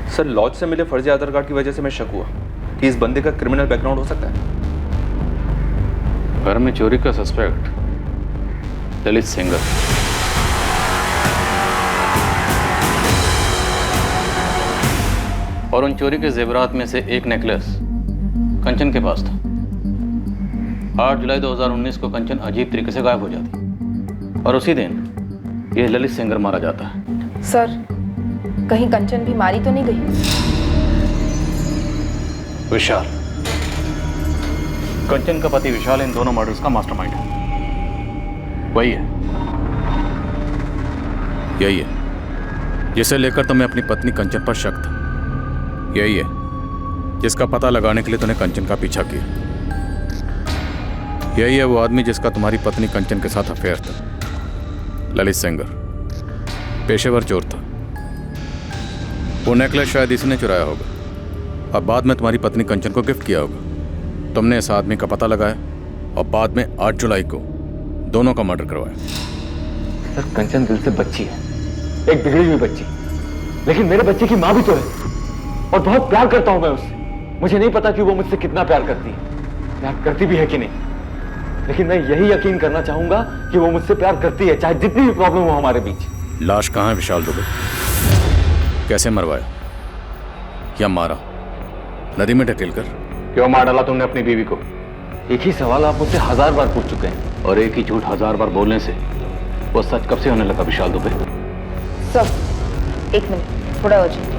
सर, लॉज से मिले फर्जी आधार कार्ड की वजह से मैं शक हुआ कि इस बंदे का क्रिमिनल बैकग्राउंड हो सकता है। घर में चोरी का सस्पेक्ट ललित सेंगर। और उन चोरी के जेवरात में से एक नेकलेस कंचन के पास था। 8 जुलाई 2019 को कंचन अजीब तरीके से गायब हो जाती और उसी दिन यह ललित सेंगर मारा जाता है। सर, कहीं कंचन भी मारी तो नहीं गई? विशाल, कंचन का पति विशाल इन दोनों मर्डर्स का मास्टरमाइंड है। वही है। यही है जिसे लेकर तुम्हें अपनी पत्नी कंचन पर शक था। यही है जिसका पता लगाने के लिए तूने कंचन का पीछा किया। यही है वो आदमी जिसका तुम्हारी पत्नी कंचन के साथ अफेयर था। ललित सेंगर पेशेवर चोर था। वो नेकलेस शायद इसने चुराया होगा और बाद में तुम्हारी पत्नी कंचन को गिफ्ट किया होगा। तुमने इस आदमी का पता लगाया और बाद में 8 जुलाई को दोनों का मर्डर करवाया। सर, कंचन दिल से बच्ची है, एक बिगड़ी हुई बच्ची, लेकिन मेरे बच्चे की माँ भी तो है और बहुत प्यार करता हूं मैं उससे। मुझे नहीं पता कि वो मुझसे कितना प्यार करती है, प्यार करती भी है कि नहीं, लेकिन मैं यही यकीन करना चाहूंगा कि वो मुझसे प्यार करती है, चाहे जितनी भी प्रॉब्लम हो हमारे बीच। लाश कहाँ है विशाल दुबे? कैसे मरवाया या मारा? नदी में ढकेल कर? क्यों मार डाला तुमने अपनी बीवी को? एक ही सवाल आप मुझसे 1000 बार पूछ चुके हैं और एक ही झूठ 1000 बार बोलने से वो सच कब से होने लगा विशाल दुबे? सर, 1 मिनट, थोड़ा अर्जेंट।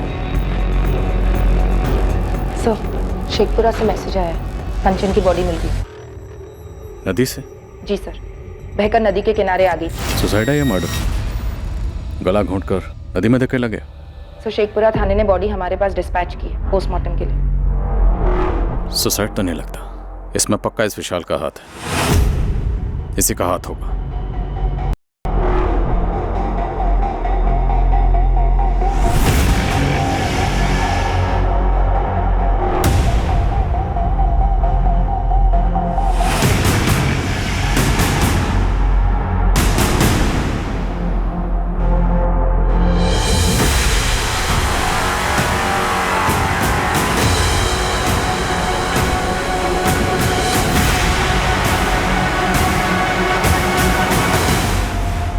सर, शेखपुरा से मैसेज आया है, कंचन की बॉडी मिल गई। नदी से? जी सर, बहकर नदी के किनारे आ गई। सुसाइड है या मर्डर? गला घोंटकर नदी में धकेला गया? सर, शेखपुरा थाने ने बॉडी हमारे पास डिस्पैच की है पोस्टमार्टम के लिए। सुसाइड तो नहीं लगता, इसमें पक्का इस विशाल का हाथ है। इसी का हाथ होगा।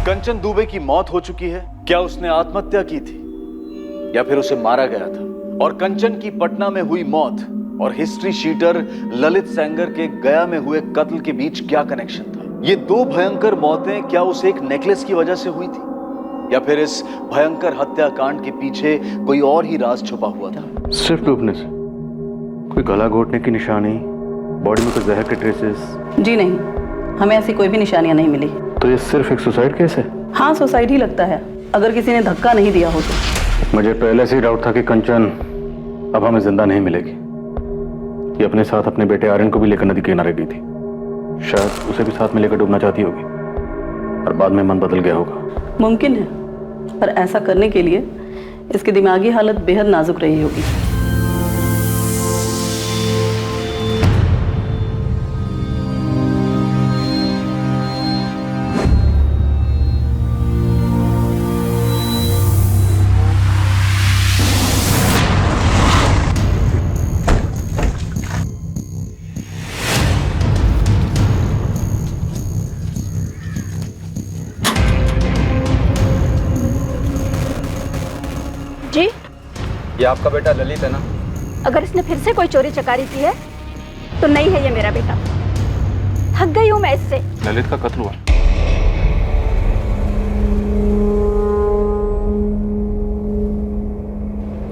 कंचन दुबे की मौत हो चुकी है। क्या उसने आत्महत्या की थी या फिर उसे मारा गया था? और कंचन की पटना में हुई मौत और हिस्ट्री शीटर ललित सेंगर के गया में हुए कत्ल के बीच क्या कनेक्शन था? ये 2 भयंकर मौतें क्या उस एक नेकलेस की वजह से हुई थी या फिर इस भयंकर हत्याकांड के पीछे कोई और ही राज छुपा हुआ था? सिर्फ डूबने से? कोई गला घोटने की निशानी, बॉडी में कोई जहर के ट्रेसेस? जी नहीं, हमें ऐसी कोई भी निशानियां नहीं मिली। तो ये सिर्फ एक सुसाइड केस है? हाँ, सुसाइड ही लगता है, अगर किसी ने धक्का नहीं दिया हो तो। मुझे पहले से ही डाउट था कि कंचन अब हमें जिंदा नहीं मिलेगी। ये अपने साथ अपने बेटे आर्यन को भी लेकर नदी के किनारे गई थी। शायद उसे भी साथ में लेकर डूबना चाहती होगी और बाद में मन बदल गया होगा। मुमकिन है, पर ऐसा करने के लिए इसकी दिमागी हालत बेहद नाजुक रही होगी। जी, ये आपका बेटा ललित है ना? अगर इसने फिर से कोई चोरी चकारी की है तो नहीं है ये मेरा बेटा। थक गई हूँ मैं इससे। ललित का कत्ल हुआ।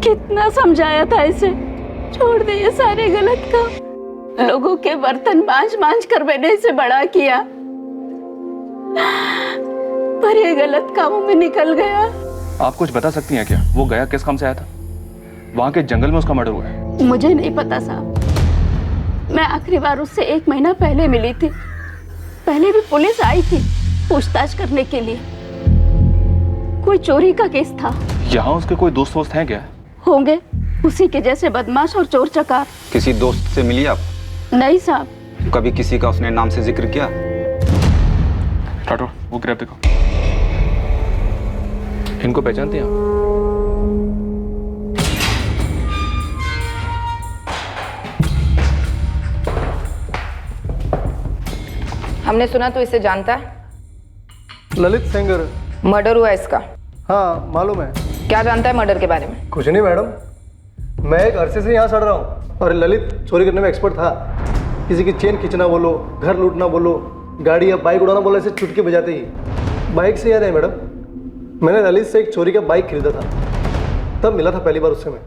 कितना समझाया था इसे, छोड़ दे ये सारे गलत काम। लोगों के बर्तन मांझ मांझ कर मैंने इसे बड़ा किया, पर ये गलत कामों में निकल गया। आप कुछ बता सकती हैं क्या? वो गया किस काम से आया था? वहां के जंगल में उसका मर्डर हुआ है। मुझे नहीं पता साहब, मैं आखिरी बार उससे 1 महीना पहले मिली थी। पहले भी पुलिस आई थी पूछताछ करने के लिए। कोई चोरी का केस था। यहाँ उसके कोई दोस्त वोस्त हैं क्या? होंगे, उसी के जैसे बदमाश और चोर चकार। किसी दोस्त से मिली आप? नहीं साहब। कभी किसी का उसने नाम से जिक्र किया? राठौर, वो ग्रैब देखो। इनको पहचानते हैं आप? हमने सुना तो इसे जानता है। ललित सेंगर। मर्डर हुआ इसका? हाँ मालूम है। क्या जानता है मर्डर के बारे में? कुछ नहीं मैडम, मैं एक अरसे से यहाँ सड़ रहा हूँ और ललित चोरी करने में एक्सपर्ट था। किसी की चेन खींचना बोलो, घर लूटना बोलो, गाड़ी या बाइक उड़ाना बोलो, ऐसे चुटकी बजाते ही। बाइक से याद है मैडम, मैंने ललित से एक चोरी का बाइक खरीदा था, तब मिला था पहली बार उससे मैं।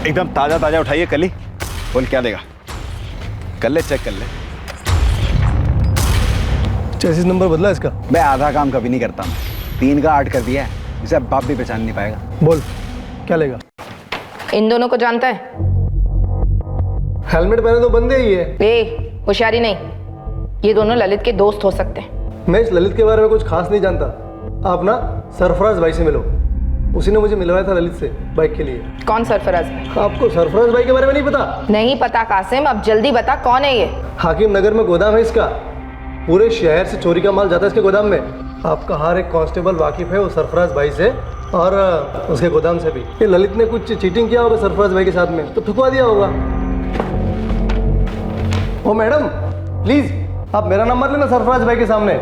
एकदम ताजा ताजा उठाइए कल ही। बोल क्या देगा? कर ले, चेक कर ले। चेसिस नंबर बदला इसका? मैं आधा काम कभी नहीं करता, 3 का 8 कर दिया है। इसे बाप भी पहचान नहीं पाएगा। बोल क्या लेगा? इन दोनों को जानता है? हेलमेट पहने तो बंदे ही है। ए, होशियारी नहीं, ये दोनों ललित के दोस्त हो सकते हैं। मैं इस ललित के बारे में कुछ खास नहीं जानता। आप ना सरफराज भाई से मिलो, उसी ने मुझे मिलवाया था ललित से बाइक के लिए। कौन सरफराज भाई? आपको सरफराज भाई के बारे में नहीं पता? नहीं पता कासिम, अब जल्दी बता कौन है ये? हाकिम नगर में गोदाम है इसका, पूरे शहर से चोरी का माल जाता है इसके गोदाम में। आपका हर एक कांस्टेबल वाकिफ है वो सरफराज भाई से और उसके गोदाम से भी। ये ललित ने कुछ चीटिंग किया होगा सरफराज भाई के साथ में, तो ठुकवा दिया होगा। ओ मैडम प्लीज आप मेरा नंबर लेना सरफराज भाई के सामने।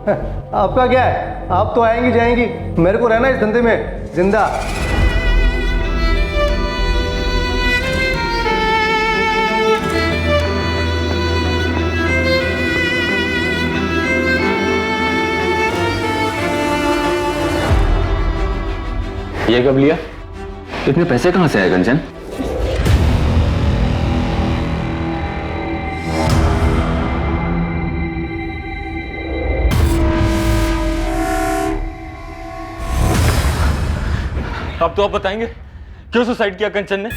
आपका क्या है, आप तो आएंगी जाएंगी, मेरे को रहना इस धंधे में जिंदा। ये कब लिया? इतने पैसे कहां से आए कंचन? अब तो आप बताएंगे क्यों सुसाइड किया कंचन ने?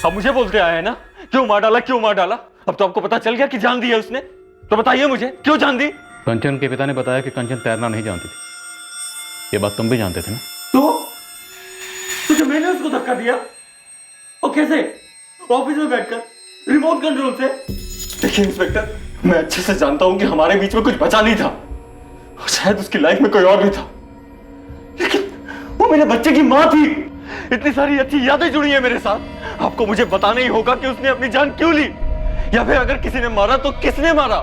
अब मुझे बोलते आए हैं ना, क्यों मार डाला, क्यों मार डाला? अब तो आपको पता चल गया कि जान दी है उसने, तो बताइए मुझे क्यों जान दी? कंचन के पिता ने बताया कि कंचन तैरना नहीं जानती थी। ये बात तुम भी जानते थे ना? तो जब मैंने उसको धक्का दिया, और कैसे? ऑफिस में बैठकर रिमोट कंट्रोल से। देखिए इंस्पेक्टर, मैं अच्छे से जानता हूं कि हमारे बीच में कुछ बचा नहीं था, शायद उसकी लाइफ में कोई और भी था, लेकिन वो मेरे बच्चे की मां थी। इतनी सारी अच्छी यादें जुड़ी है मेरे साथ। आपको मुझे बताना ही होगा कि उसने अपनी जान क्यों ली, या फिर अगर किसी ने मारा तो किसने मारा?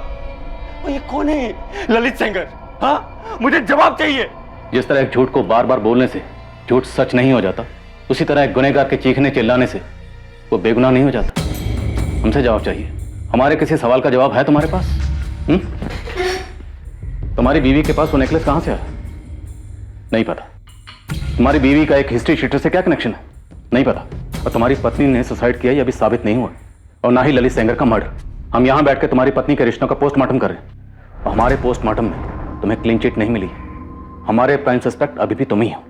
और ये कौन है ललित सेंगर? हाँ, मुझे जवाब चाहिए। जिस तरह एक झूठ को बार बार बोलने से झूठ सच नहीं हो जाता, उसी तरह एक गुनहगार के चीखने चिल्लाने से वो बेगुनाह नहीं हो जाता। हमसे जवाब चाहिए। हमारे किसी सवाल का जवाब है तुम्हारे पास? तुम्हारी बीवी के पास वो नेकलेस कहां से आया? नहीं पता। तुम्हारी बीवी का एक हिस्ट्री शीटर से क्या कनेक्शन है? नहीं पता। और तुम्हारी पत्नी ने सुसाइड किया, यह अभी साबित नहीं हुआ, और ना ही ललित सेंगर का मर्डर। हम यहां बैठकर तुम्हारी पत्नी के रिश्तों का पोस्टमार्टम कर रहे हैं, और हमारे पोस्टमार्टम में तुम्हें क्लीन चिट नहीं मिली। हमारे प्राइम सस्पेक्ट अभी भी तुम ही हो।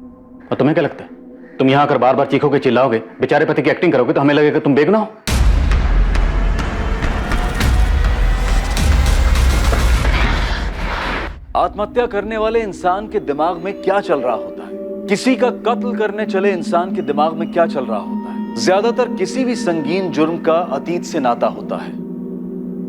और तुम्हें क्या लगता है, तुम यहां आकर बार बार चीखोगे, चिल्लाओगे, बेचारे पति की एक्टिंग करोगे तो हमें लगेगा तुम बेगुनाह हो? आत्महत्या करने वाले इंसान के दिमाग में क्या चल रहा होता है, किसी का कत्ल करने चले इंसान के दिमाग में क्या चल रहा होता है? ज्यादातर किसी भी संगीन जुर्म का अतीत से नाता होता है,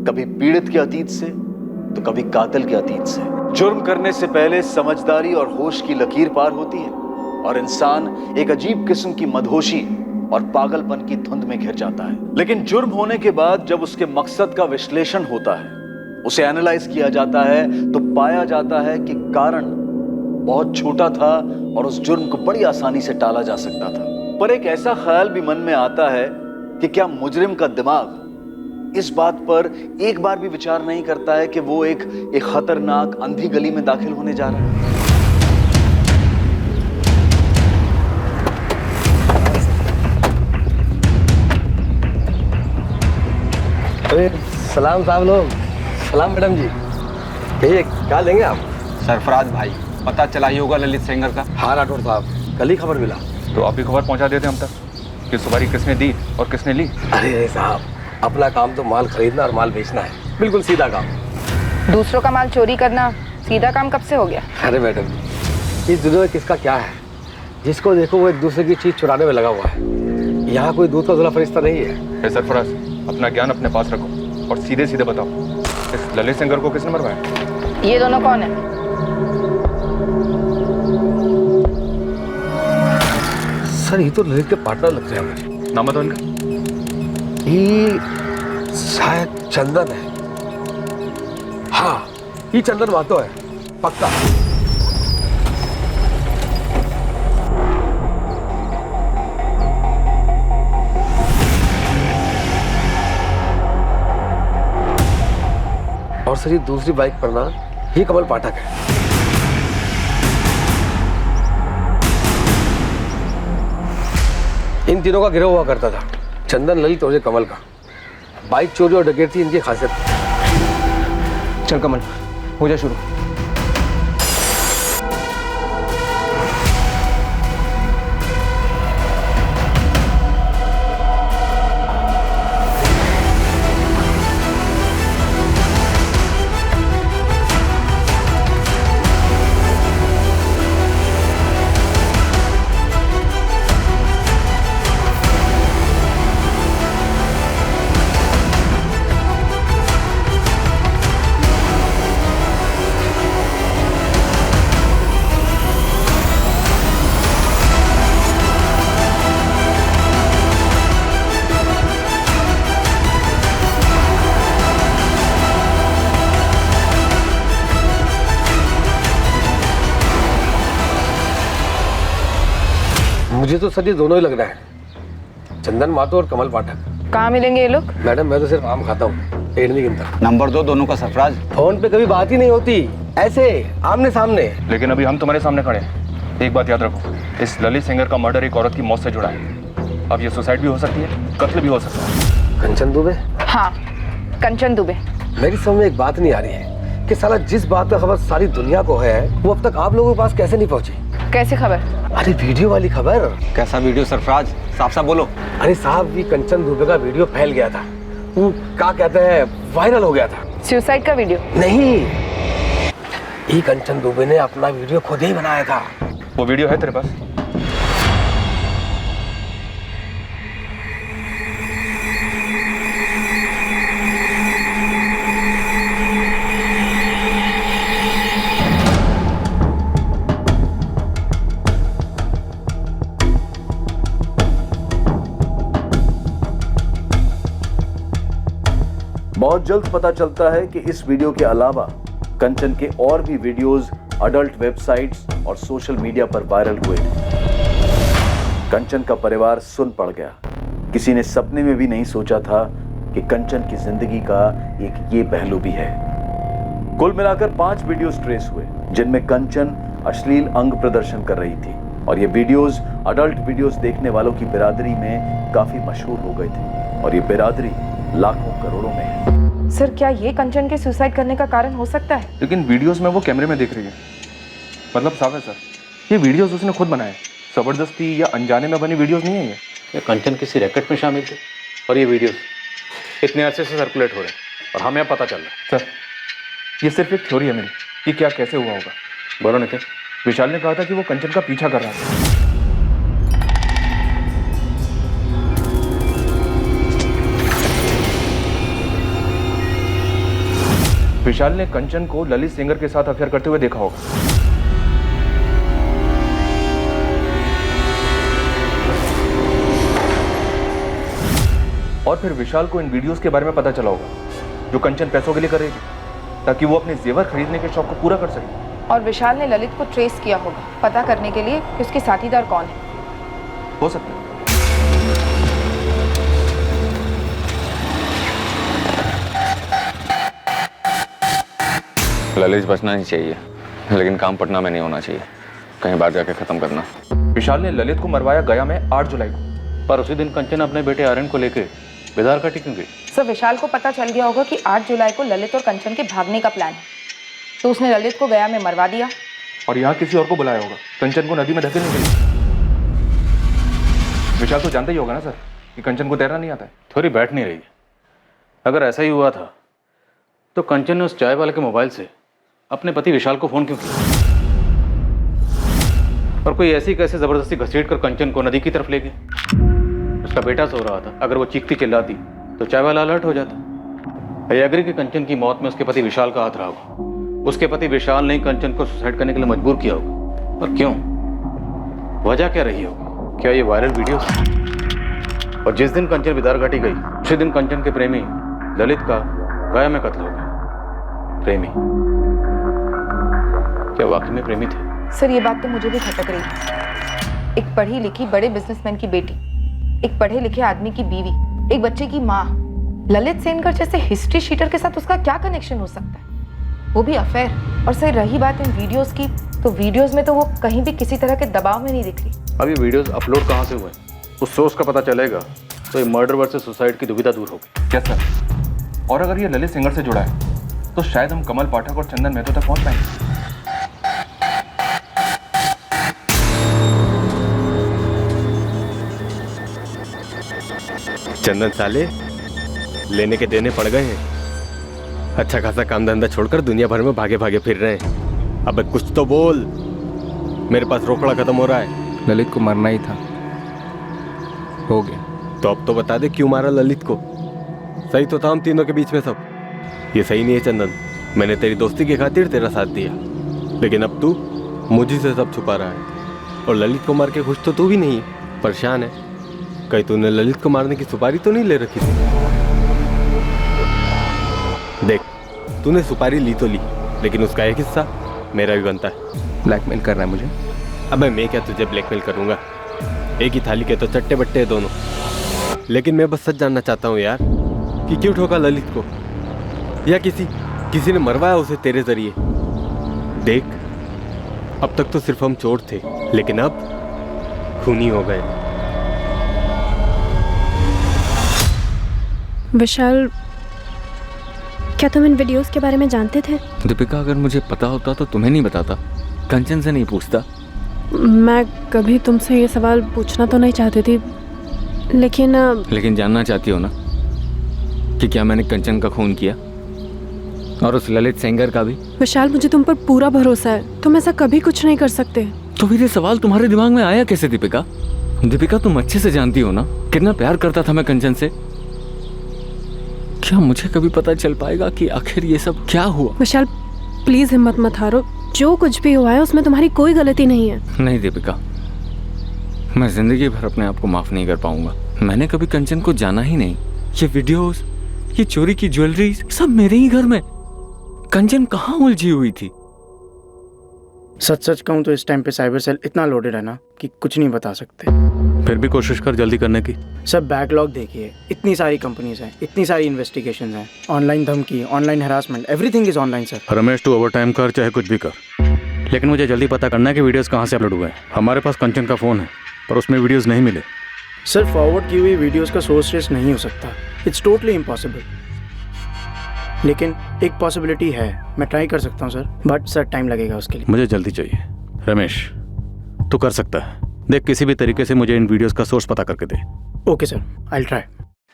कभी पीड़ित के अतीत से तो कभी कातिल के अतीत से। जुर्म करने से पहले समझदारी और होश की लकीर पार होती है, और इंसान एक अजीब किस्म की मदहोशी और पागलपन की धुंध में घिर जाता है। लेकिन जुर्म होने के बाद जब उसके मकसद का विश्लेषण होता है, उसे एनालाइज किया जाता है, तो पाया जाता है कि कारण बहुत छोटा था और उस जुर्म को बड़ी आसानी से टाला जा सकता था। पर एक ऐसा ख्याल भी मन में आता है कि क्या मुजरिम का दिमाग इस बात पर एक बार भी विचार नहीं करता है कि वो एक खतरनाक अंधी गली में दाखिल होने जा रहा है? अरे सलाम साहब लोग। सलाम मैडम जी। भैया क्या लेंगे आप? सरफराज भाई, पता चला ही होगा ललित सेंगर का। हाँ राठौर साहब, कल ही खबर मिला। तो आप ही खबर पहुंचा देते हम तक। ये सवारी किसने दी और किसने ली? अरे साहब, अपना काम तो माल खरीदना और माल बेचना है, बिल्कुल सीधा काम। दूसरों का माल चोरी करना सीधा काम कब से हो गया? अरे मैडम, इस दुनिया में किसका क्या है, जिसको देखो वो एक दूसरे की चीज चुराने में लगा हुआ है। यहाँ कोई दूध का धुला फरिश्ता नहीं है। सरफराज, अपना ज्ञान अपने पास रखो और सीधे सीधे बताओ, इस ललित सिंगर को किसने मरवाया? ये दोनों कौन है? सर ये तो ललित के पार्टनर लगते हैं मुझे। नाम बताओ इनका। ये शायद चंदन है। हाँ, ये चंदन मातो है, पक्का। और सर ये दूसरी बाइक पर ना, ये कमल पाठक है। इन तीनों का गिरोह हुआ करता था, चंदन, ललित और ये कमल का। बाइक चोरी और डकैती इनकी खासियत। चल कमल, हो जा शुरू। मुझे तो सर ये दोनों ही लग रहा है, चंदन मातो और कमल पाठक। कहाँ मिलेंगे ये लोग? मैडम मैं तो सिर्फ आम खाता हूँ, पेड़ नहीं गिनता। नंबर 2 दोनों का सरफराज। फोन पे कभी बात ही नहीं होती, ऐसे आमने सामने। लेकिन अभी हम तुम्हारे सामने खड़े हैं। एक बात याद रखो, इस ललित सिंगर का मर्डर एक औरत की मौत से जुड़ा है। अब ये सुसाइड भी हो सकती है, कत्ल भी हो सकता है। कंचन दुबे? हाँ, कंचन दुबे। मेरी समझ में एक बात नहीं आ रही है कि साला जिस बात का खबर सारी दुनिया को है, वो अब तक आप लोगों के पास कैसे नहीं पहुंची? कैसे खबर? अरे वीडियो वाली खबर। कैसा वीडियो सरफराज, साफ साफ बोलो। अरे साहब, ये कंचन दुबे का वीडियो फैल गया था, वो क्या कहते हैं, वायरल हो गया था। सुसाइड का वीडियो? नहीं, ये कंचन दुबे ने अपना वीडियो खुद ही बनाया था। वो वीडियो है तेरे पास? बहुत जल्द पता चलता है कि इस वीडियो के अलावा कंचन के और भी वीडियोस अडल्ट वेबसाइट्स और सोशल मीडिया पर वायरल हुए। कंचन का परिवार सुन पड़ गया। किसी ने सपने में भी नहीं सोचा था कि कंचन की जिंदगी का एक ये पहलू भी है। कुल मिलाकर 5 वीडियोस ट्रेस हुए, जिनमें कंचन अश्लील अंग प्रदर्शन कर रही थी, और ये वीडियोस अडल्ट वीडियोस देखने वालों की बिरादरी में काफी मशहूर हो गए थे, और ये बिरादरी लाखों करोड़ों में है। सर, क्या ये कंचन के सुसाइड करने का कारण हो सकता है? लेकिन वीडियोस में वो कैमरे में देख रही है, मतलब साफ है सर, ये वीडियोस उसने खुद बनाए, जबरदस्ती या अनजाने में बनी वीडियोस नहीं है ये कंचन किसी रैकेट में शामिल थे और ये वीडियोस इतने अरसे से सर्कुलेट हो रहे हैं और हमें पता चल रहा है। सर, ये सिर्फ एक थ्योरी है मेरी, ये क्या कैसे हुआ होगा। बोलो नितिन। विशाल ने कहा था कि वो कंचन का पीछा कर रहा था। विशाल ने कंचन को ललित सिंगर के साथ अफेयर करते हुए देखा होगा। और फिर विशाल को इन वीडियोस के बारे में पता चला होगा जो कंचन पैसों के लिए कर रही थी, ताकि वो अपने जेवर खरीदने के शौक को पूरा कर सके। और विशाल ने ललित को ट्रेस किया होगा पता करने के लिए कि उसके साथीदार कौन है। हो सकता है। ललित बचना ही चाहिए, लेकिन काम पटना में नहीं होना चाहिए, कहीं बाहर जाके खत्म करना। विशाल ने ललित को मरवाया गया में 8 जुलाई को, पर उसी दिन कंचन अपने बेटे आर्यन को लेकर बेदार घाटी क्यों गई? सर, विशाल को पता चल गया होगा कि 8 जुलाई को ललित और कंचन के भागने का प्लान है, तो उसने ललित को गया में मरवा दिया और यहाँ किसी और को बुलाया होगा कंचन को नदी में धकेलने के लिए। विशाल तो जानते ही होगा ना सर कि कंचन को तैरना नहीं आता है। थोड़ी बैठ नहीं रही है। अगर ऐसा ही हुआ था तो कंचन ने उस चाय वाले के मोबाइल से अपने पति विशाल को फोन क्यों किया? और कोई ऐसी कैसे जबरदस्ती घसीट कर कंचन को नदी की तरफ ले गई? उसका बेटा सो रहा था, अगर वो चीखती चिल्लाती तो चाय वाला अलर्ट हो जाता। आई एग्री कि कंचन की मौत में उसके पति विशाल का हाथ रहा होगा। उसके पति विशाल ने कंचन को सुसाइड करने के लिए मजबूर किया होगा। और क्यों? वजह क्या रही होगी? क्या ये वायरल वीडियो? और जिस दिन कंचन बिदार घाटी गई उसी दिन कंचन के प्रेमी ललित का गया में कत्ल हो गया। प्रेमी? क्या वाकई में प्रेमी थे? सर ये बात तो मुझे भी खटक रही है। एक पढ़ी लिखी बड़े बिजनेसमैन की बेटी, एक पढ़े लिखे आदमी की बीवी, एक बच्चे की माँ, ललित सेनकर जैसे हिस्ट्री शीटर के साथ उसका क्या कनेक्शन हो सकता है? वो भी अफेयर। और सर रही बात इन वीडियोस की, तो वीडियोस में तो वो कहीं भी किसी तरह के दबाव में नहीं दिख रही। अब ये वीडियोस अपलोड कहाँ से हुए? उस सोर्स का पता चलेगा तो ये मर्डर वर्सेस सुसाइड की दुविधा दूर होगी। क्या सर? और अगर ये ललित सेंगर से जुड़ा है तो शायद हम कमल पाठक और चंदन मेहतो तक पहुंच पाएंगे। चंदन साले लेने के देने पड़ गए हैं। अच्छा खासा काम धंधा छोड़कर दुनिया भर में भागे भागे फिर रहे हैं। अबे कुछ तो बोल, मेरे पास रोकड़ा खत्म हो रहा है। ललित को मरना ही था, हो गया। तो अब तो बता दे क्यों मारा ललित को? सही तो था हम तीनों के बीच में सब। ये सही नहीं है चंदन, मैंने तेरी दोस्ती की खातिर तेरा साथ दिया, लेकिन अब तू मुझे से सब छुपा रहा है। और ललित को मार के खुश तो तू भी नहीं है, परेशान है। कहीं तूने ललित को मारने की सुपारी तो नहीं ले रखी थी? देख, तूने सुपारी ली तो ली, लेकिन उसका एक हिस्सा मेरा भी बनता है। ब्लैकमेल कर रहा है मुझे? अबे मैं क्या तुझे ब्लैकमेल करूंगा? एक ही थाली के तो चट्टे बट्टे हैं दोनों। लेकिन मैं बस सच जानना चाहता हूँ यार कि क्यों ठोका ललित को, या किसी ने मरवाया उसे तेरे जरिए? देख, अब तक तो सिर्फ हम चोर थे, लेकिन अब खूनी हो गए। विशाल, क्या तुम इन वीडियोस के बारे में जानते थे? दीपिका, अगर मुझे पता होता तो तुम्हें नहीं बताता, कंचन से नहीं पूछता। मैं कभी तुमसे ये सवाल पूछना तो नहीं चाहती थी, लेकिन जानना चाहती हो ना कि क्या मैंने कंचन का खून किया, और उस ललित सेंगर का भी? विशाल, मुझे तुम पर पूरा भरोसा है, तुम ऐसा कभी कुछ नहीं कर सकते। तो फिर ये सवाल तुम्हारे दिमाग में आया कैसे दीपिका? दीपिका, तुम अच्छे से जानती हो ना कितना प्यार करता था मैं कंचन से। क्या मुझे कभी पता चल पाएगा कि आखिर ये सब क्या हुआ? विशाल प्लीज हिम्मत मत हारो, जो कुछ भी हुआ है उसमें तुम्हारी कोई गलती नहीं है। नहीं दीपिका, मैं जिंदगी भर अपने आप को माफ नहीं कर पाऊंगा। मैंने कभी कंचन को जाना ही नहीं। ये वीडियोस, ये चोरी की ज्वेलरी, सब मेरे ही घर में। कंचन कहाँ उलझी हुई थी? सच कहूँ तो इस टाइम पे साइबर सेल इतना लोडेड है ना कि कुछ नहीं बता सकते। फिर भी कोशिश कर जल्दी करने की। सब बैकलॉग देखिए, इतनी सारी कंपनीज हैं, इतनी सारी इन्वेस्टिगेशंस हैं, ऑनलाइन धमकी, online harassment, everything is online sir. Ramesh, तू ओवर टाइम कर चाहे कुछ भी कर, लेकिन मुझे जल्दी पता करना है कि वीडियोस कहाँ से अपलोड हुए हैं। हमारे पास कंचन का फ़ोन है पर उसमें वीडियोस नहीं मिले। सर फॉरवर्ड की हुई वीडियोस का सोर्स ट्रेस नहीं हो सकता, इट्स टोटली इम्पॉसिबल। लेकिन एक पॉसिबिलिटी है, मैं ट्राई कर सकता हूँ सर, बट सर टाइम लगेगा उसके लिए। मुझे जल्दी चाहिए। रमेश, तू कर सकता है। देख, किसी भी तरीके से मुझे इन वीडियोस का सोर्स पता करके दे। Okay sir, I will try.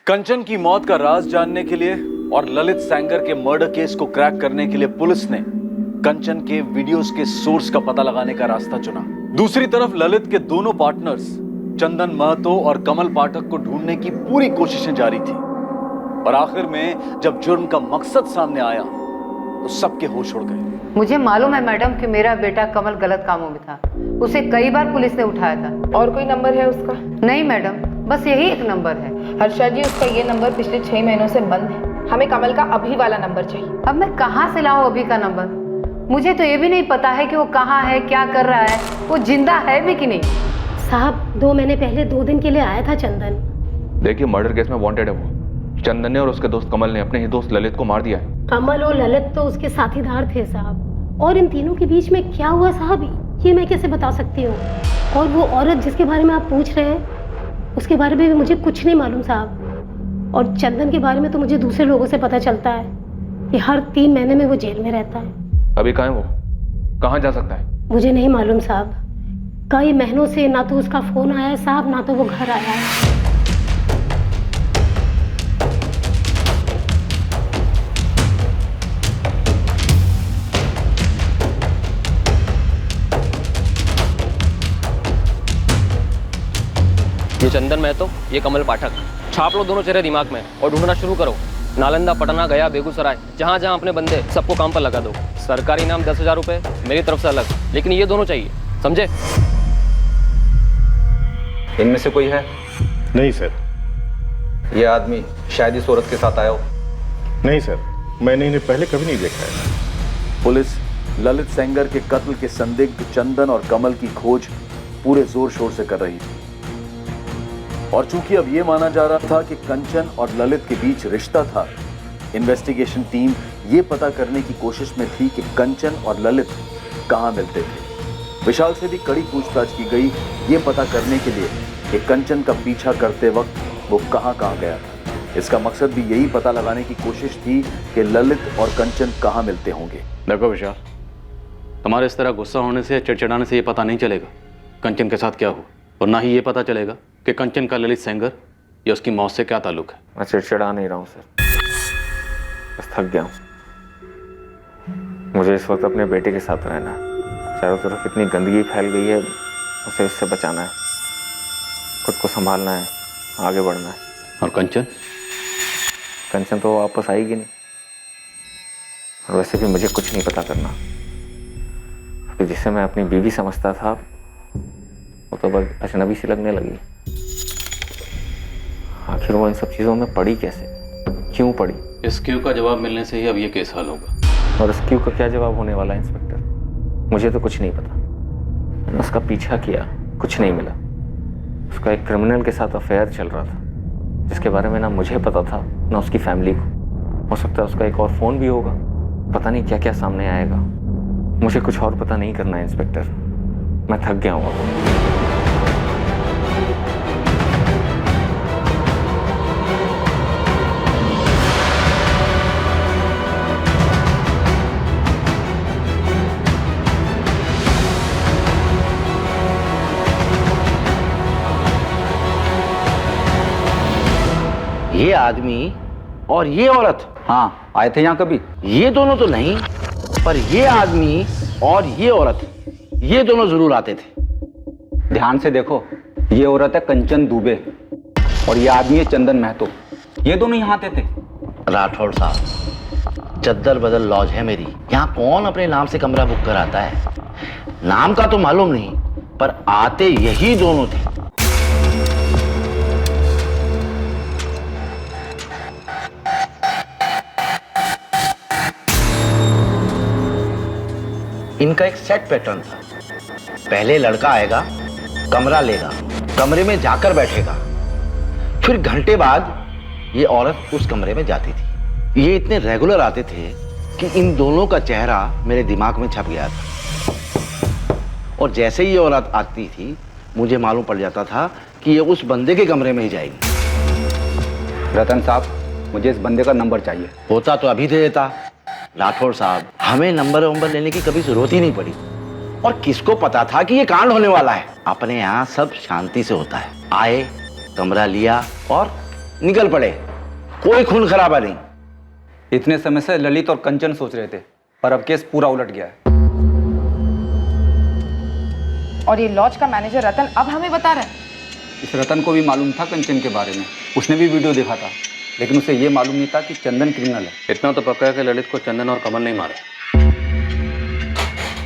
Kanchan की मौत का राज जानने के लिए और ललित सेंगर के मर्डर केस को क्रैक करने के लिए पुलिस ने कंचन के वीडियोस के सोर्स का पता लगाने का रास्ता चुना। दूसरी तरफ ललित के दोनों पार्टनर्स चंदन महतो और कमल पाठक को ढूंढने की पूरी कोशिशें जारी थी। और आखिर में जब जुर्म का मकसद सामने आया तो सबके होश उड़ गए। मुझे मालूम है मैडम कि मेरा बेटा कमल गलत कामों में था, उसे कई बार पुलिस ने उठाया था। और कोई नंबर है उसका? नहीं मैडम, बस यही एक नंबर है। हर्षा जी, उसका ये नंबर पिछले 6 महीनों से बंद है। हमें कमल का अभी वाला नंबर चाहिए। अब मैं कहाँ से लाऊं अभी का नंबर? मुझे तो ये भी नहीं पता है कि वो कहाँ है, क्या कर रहा है, वो जिंदा है भी कि नहीं। साहब 2 महीने पहले 2 दिन के लिए आया था चंदन। देखिए, मर्डर केस में वांटेड है वो। चंदन ने और उसके दोस्त कमल ने अपने ही दोस्त ललित को मार दिया है। कमल और ललित तो उसके साथीदार थे साहब, और इन तीनों के बीच में क्या हुआ साहब, ये मैं कैसे बता सकती हूँ। और वो औरत जिसके बारे में आप पूछ रहे हैं, उसके बारे में भी मुझे कुछ नहीं मालूम साहब। और चंदन के बारे में तो मुझे दूसरे लोगों से पता चलता है कि हर 3 महीने में वो जेल में रहता है। अभी कहाँ है वो? कहाँ जा सकता है? मुझे नहीं मालूम साहब, कई महीनों से ना तो उसका फोन आया है साहब, ना तो वो घर आया है। ये चंदन महतो, ये कमल पाठक। छाप लो दोनों चेहरे दिमाग में और ढूंढना शुरू करो। नालंदा, पटना, गया, बेगूसराय, जहाँ जहाँ अपने बंदे, सबको काम पर लगा दो। सरकारी इनाम 10,000 रुपये मेरी तरफ से अलग, लेकिन ये दोनों चाहिए, समझे? इनमें से कोई है? नहीं सर। ये आदमी शायद इस औरत के साथ आया हो। नहीं सर, मैंने इन्हें पहले कभी नहीं देखा है। पुलिस ललित सेंगर के कत्ल के संदिग्ध चंदन और कमल की खोज पूरे जोर शोर से कर रही थी। और चूंकि अब यह माना जा रहा था कि कंचन और ललित के बीच रिश्ता था, इन्वेस्टिगेशन टीम ये पता करने की कोशिश में थी कि कंचन और ललित कहां मिलते थे। विशाल से भी कड़ी पूछताछ की गई ये पता करने के लिए कि कंचन का पीछा करते वक्त वो कहां गया था। इसका मकसद भी यही पता लगाने की कोशिश थी कि ललित और कंचन कहां मिलते होंगे। देखो विशाल, तुम्हारे इस तरह गुस्सा होने से, चिड़चिड़ाने से ये पता नहीं चलेगा कंचन के साथ क्या हुआ, और ना ही ये पता चलेगा कि कंचन का ललित सेंगर या उसकी मौत से क्या ताल्लुक है। मैं चिड़चिड़ा नहीं रहा हूँ सर, बस थक गया हूँ। मुझे इस वक्त अपने बेटे के साथ रहना है। चारों तरफ इतनी गंदगी फैल गई है, उसे इससे बचाना है, खुद को संभालना है, आगे बढ़ना है। और कंचन? कंचन तो वापस आएगी नहीं, और वैसे भी मुझे कुछ नहीं पता करना। अभी जिसे मैं अपनी बीवी समझता था, वो तो बस अजनबी सी लगने लगी। आखिर वो इन सब चीज़ों में पड़ी कैसे, क्यों पड़ी? इस क्यों का जवाब मिलने से ही अब ये केस हल होगा। और इस क्यों का क्या जवाब होने वाला है इंस्पेक्टर? मुझे तो कुछ नहीं पता। मैंने उसका पीछा किया, कुछ नहीं मिला। उसका एक क्रिमिनल के साथ अफेयर चल रहा था, जिसके बारे में ना मुझे पता था ना उसकी फैमिली को। हो सकता है उसका एक और फ़ोन भी होगा, पता नहीं क्या क्या सामने आएगा। मुझे कुछ और पता नहीं करना है इंस्पेक्टर, मैं थक गया हूँ अब। ये आदमी और ये औरत? हाँ, आए थे यहाँ कभी? ये दोनों तो नहीं, पर ये आदमी और ये औरत, ये दोनों जरूर आते थे। ध्यान से देखो, ये औरत है कंचन दुबे और ये आदमी है चंदन महतो। ये दोनों यहाँ आते थे। राठौड़ साहब, चद्दर बदल लॉज है मेरी, यहाँ कौन अपने नाम से कमरा बुक कराता है? नाम का तो मालूम नहीं, पर आते यही दोनों थे। इनका एक सेट पैटर्न था। पहले लड़का आएगा, कमरा लेगा, कमरे में जाकर बैठेगा, फिर घंटे बाद ये औरत उस कमरे में जाती थी। ये इतने रेगुलर आते थे कि इन दोनों का चेहरा मेरे दिमाग में छप गया था। और जैसे ही ये औरत आती थी, मुझे मालूम पड़ जाता था कि ये उस बंदे के कमरे में ही जाएगी। रतन साहब, मुझे इस बंदे का नंबर चाहिए। होता तो अभी दे देता। राठौड़ साहब, हमें नंबर लेने की कभी जरूरत ही नहीं पड़ी। और किसको पता था कि ये कांड होने वाला है? अपने यहाँ सब शांति से होता है। आए, कमरा लिया और निकल पड़े, कोई खून खराबा नहीं। इतने समय से ललित और कंचन सोच रहे थे, पर अब केस पूरा उलट गया है। और ये लॉज का मैनेजर रतन अब हमें बता रहा है? इस रतन को भी मालूम था कंचन के बारे में, उसने भी वीडियो देखा था, लेकिन उसे ये मालूम नहीं था कि चंदन क्रिमिनल है। इतना तो पक्का है कि ललित को चंदन और कमल नहीं मारा,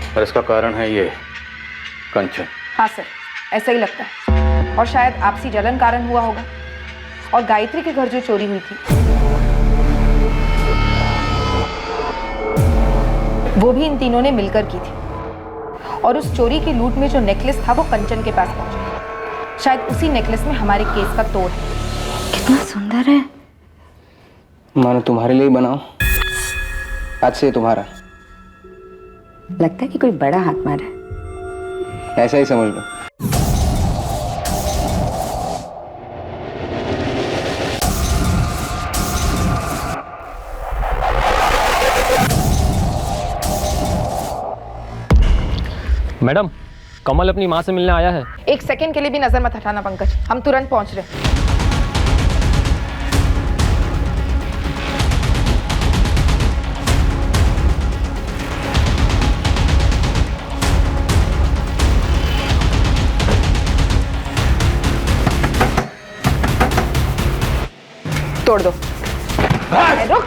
और इसका कारण है ये कंचन। हाँ सर, ऐसा ही लगता है। और शायद आपसी जलन कारण हुआ होगा। और गायत्री के घर जो चोरी हुई थी, वो भी इन तीनों ने मिलकर की थी। और उस चोरी की लूट में जो नेकलेस था, वो कंचन के पास पहुंचा। शायद उसी नेकलेस में हमारे केस का तोड़ है। कितना सुंदर है। मानो तुम्हारे लिए बनाओ, आज से तुम्हारा। लगता है कि कोई बड़ा हाथ मारा है। ऐसा ही समझ लो। मैडम, कमल अपनी माँ से मिलने आया है। एक सेकंड के लिए भी नजर मत हटाना पंकज, हम तुरंत पहुंच रहे हैं। तोड़ दो। रुक।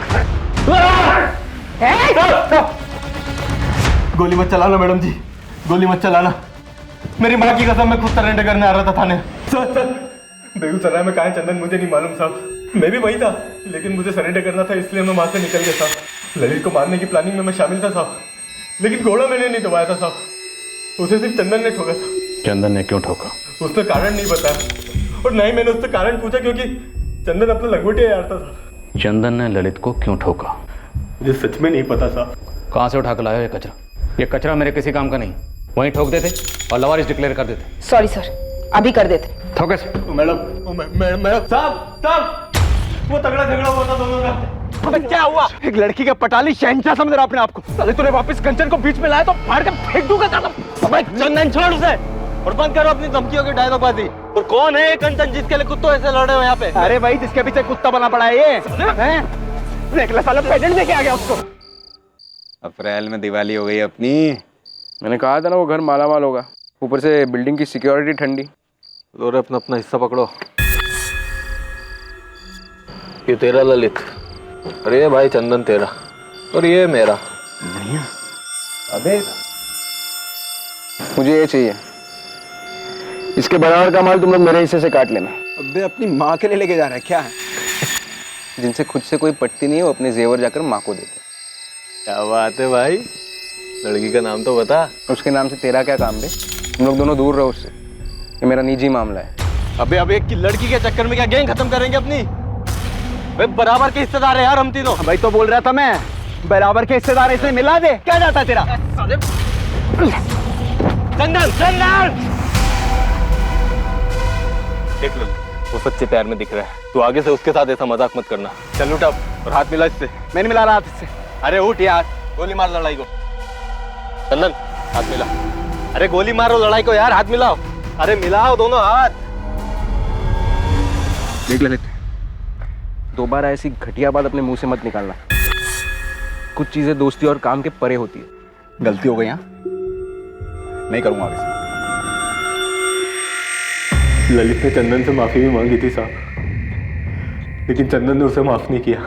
गोली मत चलाना मैडम जी, गोली मत चलाना। मेरी माँ की कसम मैं खुद सरेंडर करने आ रहा था थाने। सर बेगूसराय में कहाँ है चंदन मुझे नहीं मालूम साहब, मैं भी वही था, लेकिन मुझे सरेंडर करना था इसलिए मैं वहाँ से निकल गया साहब। ललित को मारने की प्लानिंग में मैं शामिल था साहब, लेकिन घोड़ा मैंने नहीं दबाया था साहब, उसे सिर्फ चंदन ने ठोका था। चंदन ने क्यों ठोका? उसने कारण नहीं बताया और ना ही मैंने उससे कारण पूछा, क्योंकि चंदन अपना लंगोटिया यारता था। चंदन ने ललित को क्यों ठोका? मुझे सच में नहीं पता साहब। कहाँ से उठा कर लाया ये कचरा? ये कचरा मेरे किसी काम का नहीं, वहीं ठोक देते और लवारिस डिक्लेयर कर देते। सॉरी सर, अभी कर देते। ठोके मैडम साहब वो तगड़ा झगड़ा हुआ था दोनों का। अबे क्या हुआ? एक लड़की का पटाली शहंशाह समझ रहा अपने आप को, साले तूने वापस कंचन को बीच में लाया तो फाड़ के फेंक दूंगा कदम। अबे चंदन छोड़ उसे और बंद करो अपनी धमकियों की डायलॉगबाजी। और कौन है ये कंचन जिसके लिए कुत्तों ऐसे लड़े हुए यहाँ पे? अरे भाई जिसके पीछे कुत्ता बना पड़ा है ये, हैं? साला प्रेजेंट लेके आ गया उसको। अप्रैल में दिवाली हो गई अपनी। मैंने कहा था ना वो घर मालामाल होगा, ऊपर से बिल्डिंग की सिक्योरिटी ठंडी। और अपना अपना हिस्सा पकड़ो। ये तेरा ललित, और ये भाई चंदन तेरा, और ये मेरा। बढ़िया। अबे मुझे ये चाहिए, इसके बराबर का माल तुम लोग मेरे हिस्से से काट लेना। अबे अपनी माँ के लिए लेके जा रहा है क्या है? जिनसे खुद से कोई पटती नहीं है वो अपने जेवर जाकर माँ को देते। क्या बात है भाई, लड़की का नाम तो बता। उसके नाम से तेरा क्या काम बे? तुम लोग दोनों दूर रहो उससे, ये मेरा निजी मामला है। अबे एक लड़की के चक्कर में क्या गैंग खत्म करेंगे अपनी? भाई बराबर के हिस्सेदार है यार हम तीनों। भाई तो बोल रहा था मैं, बराबर के हिस्सेदार इसमें मिला दे, क्या जाता है तेरा? चंदन चंदन देख लो, वो सच्चे प्यार में दिख रहा है। तू आगे से उसके साथ ऐसा मजाक मत करना। चल उठ अब और हाथ मिला इससे। मैं नहीं मिला रहा हाथ इससे। अरे उठ यार, गोली मार लड़ाई को। चंदन हाथ मिला। अरे गोली मारो लड़ाई को यार, हाथ मिलाओ। अरे मिलाओ दोनों हाथ। देख ललित, दोबारा ऐसी घटिया बात अपने मुंह से मत निकालना। कुछ चीजें दोस्ती और काम के परे होती है। गलती हो गई यहाँ, नहीं करूंगा आगे से। ललित ने चंदन से माफी भी मांगी थी साहब, लेकिन चंदन ने उसे माफ नहीं किया।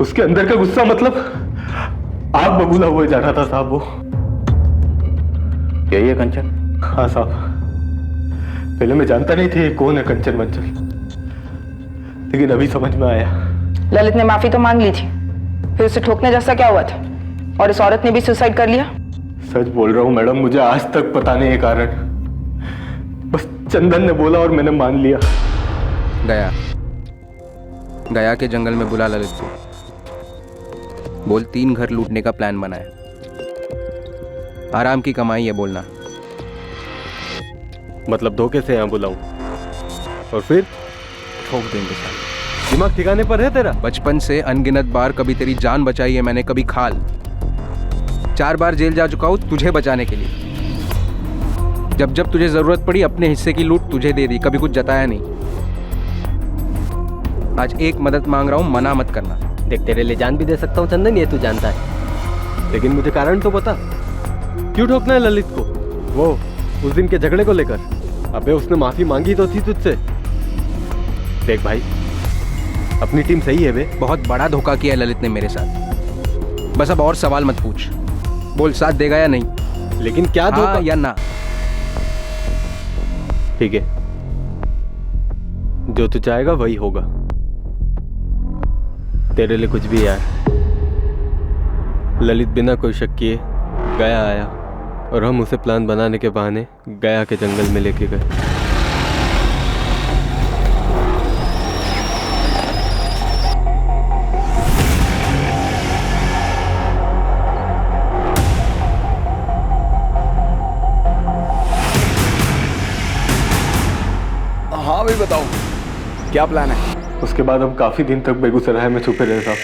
उसके अंदर का गुस्सा मतलब आग बबूला हुआ जा रहा था साहब वो। यही है कंचन? हाँ साहब, पहले मैं जानता नहीं थी कौन है कंचन वंचन, लेकिन अभी समझ में आया। ललित ने माफी तो मांग ली थी, फिर उसे ठोकने जैसा क्या हुआ था? और इस औरत ने भी सुसाइड कर लिया? सच बोल रहा हूँ मैडम, मुझे आज तक पता नहीं है कारण, बस चंदन ने बोला और मैंने मान लिया। गया के जंगल में बुला ललित को, बोल 3 घर लूटने का प्लान बनाया, आराम की कमाई है बोलना। मतलब धोखे से यहाँ बुलाऊं और फिर ठोक देंगे साहब। दिमाग ठिकाने पर है तेरा? बचपन से अनगिनत बार कभी तेरी जान बचाई है मैंने, कभी खाल। 4 बार जेल जा चुका हूं तुझे बचाने के लिए। जब जब तुझे जरूरत पड़ी अपने हिस्से की लूट तुझे दे दी, कभी कुछ जताया नहीं। आज एक मदद मांग रहा हूं, मना मत करना। देख तेरे लिए जान भी दे सकता हूँ चंदन, ये तू जानता है। लेकिन मुझे कारण तो बता, क्यों ठोकना है ललित को? वो उस दिन के झगड़े को लेकर? अबे उसने माफी मांगी तो थी तुझसे। देख भाई, अपनी टीम सही है बे। बहुत बड़ा धोखा किया है ललित ने मेरे साथ। बस अब और सवाल मत पूछ, बोल साथ देगा या नहीं। लेकिन क्या धोखा? हाँ या ना? ठीक है, जो तू चाहेगा वही होगा। तेरे लिए कुछ भी यार। ललित बिना कोई शक किए गया आया और हम उसे प्लान बनाने के बहाने गया के जंगल में लेके गए। हाँ भाई बताओ, क्या प्लान है? उसके बाद हम काफी दिन तक बेगूसराय में छुपे रहे साहब,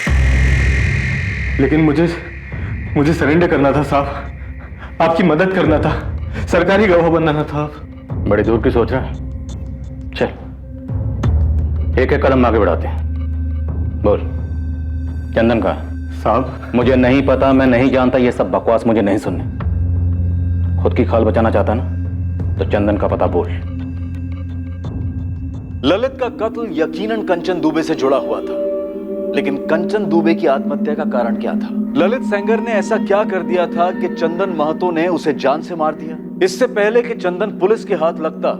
लेकिन मुझे सरेंडर करना था साहब, आपकी मदद करना था। सरकारी गवाह बनना था। बड़ी दूर की सोच रहा है। चल एक एक कदम आगे बढ़ाते हैं। बोल, चंदन का साहब मुझे नहीं पता, मैं नहीं जानता, ये सब बकवास मुझे नहीं सुनने। खुद की खाल बचाना चाहता ना तो चंदन का पता बोल। ललित का कत्ल यकीनन कंचन दुबे से जुड़ा हुआ था, लेकिन कंचन दुबे की आत्महत्या का कारण क्या था? ललित सेंगर ने ऐसा क्या कर दिया था कि चंदन महतो ने उसे जान से मार दिया? इससे पहले कि चंदन पुलिस के हाथ लगता,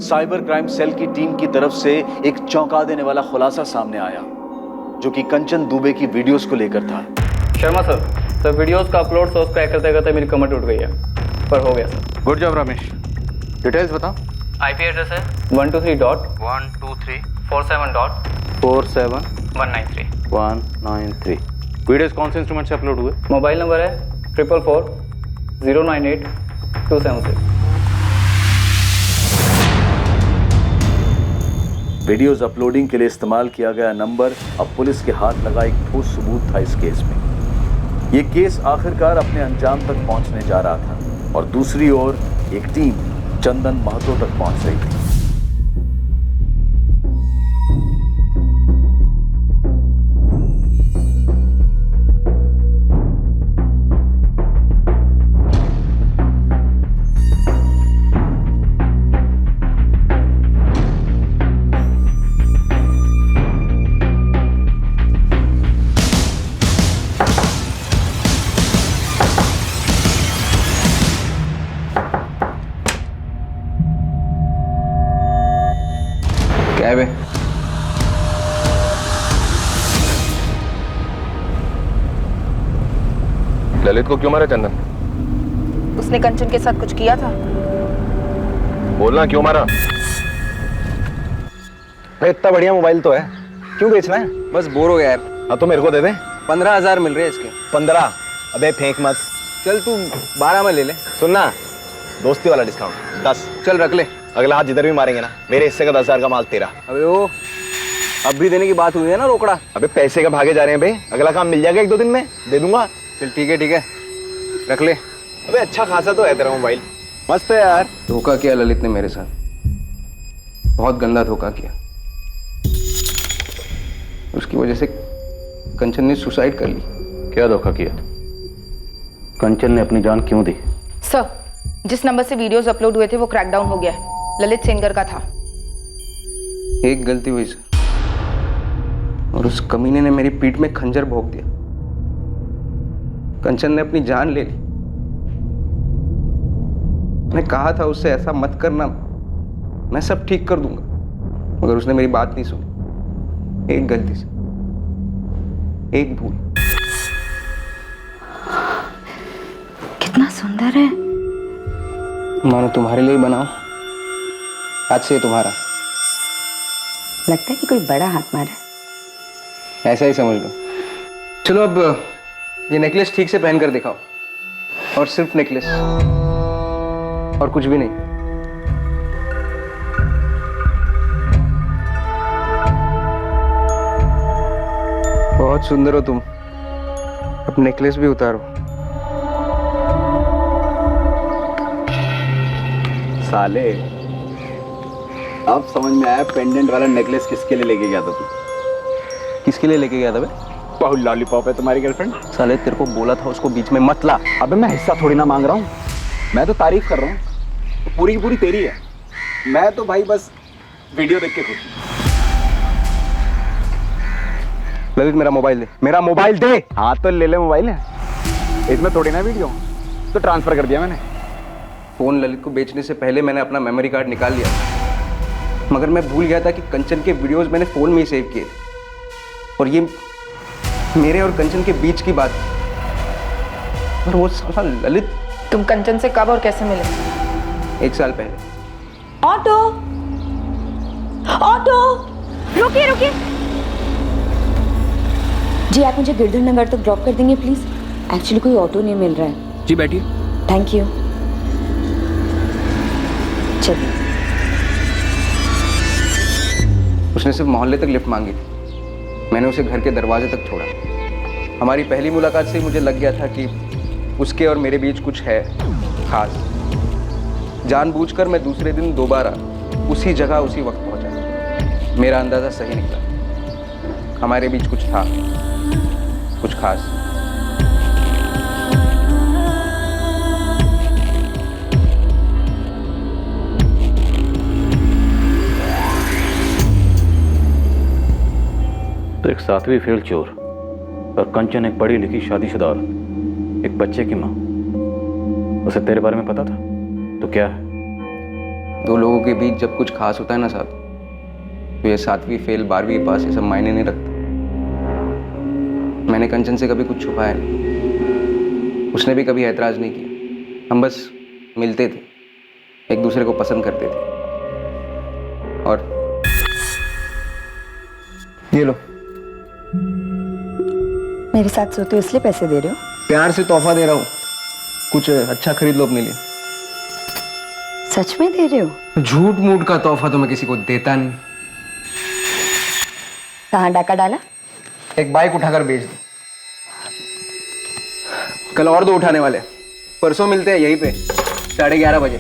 साइबर क्राइम सेल की टीम की तरफ से एक चौंका देने वाला खुलासा सामने आया, जो कि कंचन दुबे की वीडियोस को लेकर था। शर्मा सर वीडियोस का अपलोड सोर्स क्रैक करते करते मेरी कमर टूट गई है, पर हो गया sir. Good job Ramesh, details बताओ। आईपी एड्रेस है 123.123.47.193 वीडियोस कौन से इंस्ट्रूमेंट से अपलोड हुए? मोबाइल नंबर है 444-098-276। वीडियोस अपलोडिंग के लिए इस्तेमाल किया गया नंबर अब पुलिस के हाथ लगा एक ठोस सबूत था इस केस में। ये केस आखिरकार अपने अंजाम तक पहुंचने जा रहा था और दूसरी ओर एक टीम चंदन महतो तक पहुंच रही थी। क्या है बे? ललित को क्यों मारा चंदन? उसने कंचन के साथ कुछ किया था। बोलना, क्यों मारा? भाई इतना बढ़िया मोबाइल तो है, क्यों बेचना है? बस बोर हो गया यार। हाँ तो मेरे को दे दे। 15,000 मिल रहे हैं इसके। 15? अबे फेंक मत। चल तू 12 में ले ले। सुनना, दोस्ती वाला डिस्काउंट 10। चल रख ले। अगला हाथ जिधर भी मारेंगे ना, मेरे हिस्से का 10,000 का माल तेरा। अबे वो अब भी देने की बात हुई है ना, रोकड़ा। अबे पैसे का भागे जा रहे हैं भाई, अगला काम मिल जाएगा 1-2 दिन में, दे दूंगा। चल ठीक है रख ले। अबे अच्छा खासा तो है तेरा मोबाइल, मस्त है यार। धोखा किया ललित ने मेरे साथ, बहुत गंदा धोखा किया। उसकी वजह से कंचन ने सुसाइड कर ली। क्या धोखा किया? कंचन ने अपनी जान क्यों दी? सर, जिस नंबर से वीडियोस अपलोड हुए थे वो क्रैकडाउन हो गया है, ललित सेंगर का था। एक गलती हुई सर, और उस कमीने ने मेरी पीठ में खंजर भोंक दिया। कंचन ने अपनी जान ले ली। मैंने कहा था उससे ऐसा मत करना, मैं सब ठीक कर दूंगा, मगर उसने मेरी बात नहीं सुनी। एक गलती से, एक भूल। कितना सुंदर है। मानो तुम्हारे लिए बनाओ, आज से तुम्हारा। लगता है कि कोई बड़ा हाथ मारा है। ऐसा ही समझ लो। चलो अब ये नेकलेस ठीक से पहन कर दिखाओ, और सिर्फ नेकलेस, और कुछ भी नहीं। बहुत सुंदर हो तुम। अब नेकलेस भी उतारो। साले, अब समझ में आया पेंडेंट वाला नेकलेस किसके लिए लेके गया था तू। किसके लिए लेके गया था बे? बहुत लॉलीपॉप है तुम्हारी गर्लफ्रेंड। साले तेरे को बोला था उसको बीच में मत ला। अबे मैं हिस्सा थोड़ी ना मांग रहा हूँ, मैं तो तारीफ कर रहा हूँ, पूरी की पूरी तेरी है। मैं तो भाई बस वीडियो देख के खुश हूँ। ललित मेरा मोबाइल दे, मेरा मोबाइल दे। हाँ तो ले ले मोबाइल है, इसमें थोड़ी ना वीडियो, तो ट्रांसफर कर दिया मैंने। फोन ललित को बेचने से पहले मैंने अपना मेमोरी कार्ड निकाल लिया, मगर मैं भूल गया था कि कंचन के वीडियोस मैंने फोन में ही सेव किए थे, और ये मेरे और कंचन के बीच की बात थी। और वो साला ललित। तुम कंचन से कब और कैसे मिले? 1 साल पहले। ऑटो, ऑटो, रुकिए रुकिए। जी आप मुझे गिरधर नगर तक ड्रॉप कर देंगे प्लीज? एक्चुअली कोई ऑटो नहीं मिल रहा है। जी बैठिए। Thank you. चलिए। उसने सिर्फ मोहल्ले तक लिफ्ट मांगी थी, मैंने उसे घर के दरवाजे तक छोड़ा। हमारी पहली मुलाकात से मुझे लग गया था कि उसके और मेरे बीच कुछ है खास। जानबूझकर मैं दूसरे दिन दोबारा उसी जगह उसी वक्त पहुंचा। मेरा अंदाजा सही निकला, हमारे बीच कुछ था, कुछ खास। तो एक 7वीं फेल चोर और कंचन एक पढ़ी लिखी शादीशुदा औरत, एक बच्चे की माँ, उसे तेरे बारे में पता था? तो क्या है? दो लोगों के बीच जब कुछ खास होता है ना साहब, तो ये 7वीं फेल 12वीं पास ये सब मायने नहीं रखता। मैंने कंचन से कभी कुछ छुपाया नहीं, उसने भी कभी ऐतराज नहीं किया। हम बस मिलते थे, एक दूसरे को पसंद करते थे। और ये लो, मेरे साथ सोते हो इसलिए पैसे दे रहे हो? प्यार से तोहफा दे रहा हूँ, कुछ अच्छा खरीद लो अपने लिए। सच में दे रहे हो? झूठ मूठ का तोहफा तो मैं किसी को देता नहीं। कहाँ डाका डाला? एक बाइक उठाकर बेच दो। कल और 2 उठाने वाले, परसों मिलते हैं यहीं पे 11:30 बजे।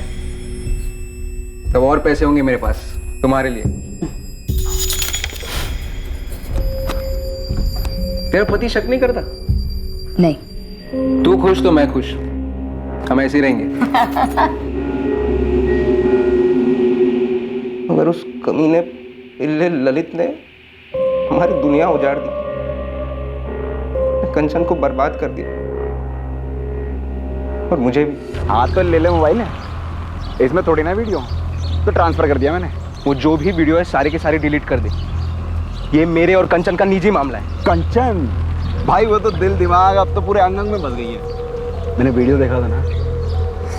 तब और पैसे होंगे मेरे पास तुम्हारे लिए। तेरा पति शक नहीं करता? नहीं। तू खुश तो मैं खुश, हम ऐसे ही रहेंगे। मगर उस कमीने पिल्ले ललित ने हमारी दुनिया उजाड़ दी, कंचन को बर्बाद कर दिया, और मुझे भी। हाँ तो ले ले मोबाइल है, इसमें थोड़ी ना वीडियो, तो ट्रांसफर कर दिया मैंने। वो जो भी वीडियो है सारे के सारे डिलीट कर दे। ये मेरे और कंचन का निजी मामला है। कंचन भाई, वो तो दिल दिमाग अब तो पूरे अंग अंग में बस गई है। मैंने वीडियो देखा था ना,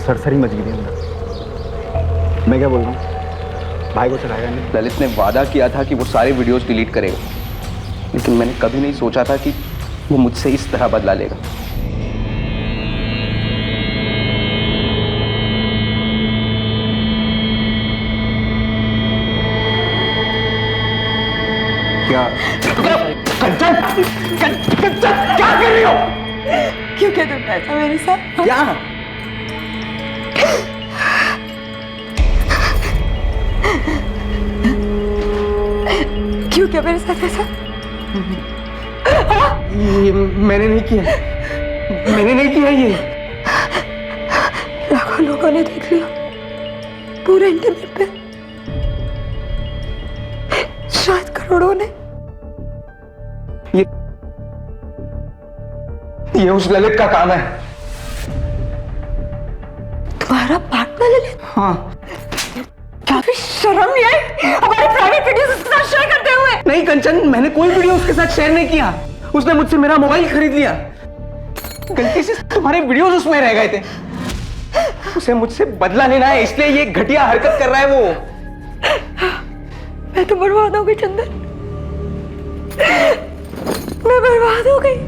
सरसरी मच गई थी अंदर। मैं क्या बोल रहा हूँ, भाई को चढ़ाएगा नहीं? ललित ने वादा किया था कि वो सारे वीडियोस डिलीट करेगा, लेकिन मैंने कभी नहीं सोचा था कि वो मुझसे इस तरह बदला लेगा। क्या कंचन, कंचन क्या कर रही हो? क्यों क्या तुम ऐसा मेरे साथ? क्या? क्यों क्या मेरे साथ ऐसा? ये मैंने नहीं किया, मैंने नहीं किया ये। लाखों लोगों ने देख लिया पूरे इंटरनेट पे, शायद करोड़ों ने। ये उस ललित का काम है। तुम्हारा पार्टनर ललित? हाँ। क्या भी शर्म नहीं आई हमारे प्राइवेट वीडियोस उसके साथ शेयर करते हुए? नहीं कंचन, मैंने कोई वीडियो उसके साथ शेयर नहीं किया। उसने मुझसे मेरा मोबाइल खरीद लिया, गलती से तुम्हारे वीडियोस उसमें रह गए थे। उसे मुझसे बदला लेना है, इसलिए ये घटिया हरकत कर रहा है वो। मैं तो बर्बाद हो गई चंदन, मैं बर्बाद हो गई।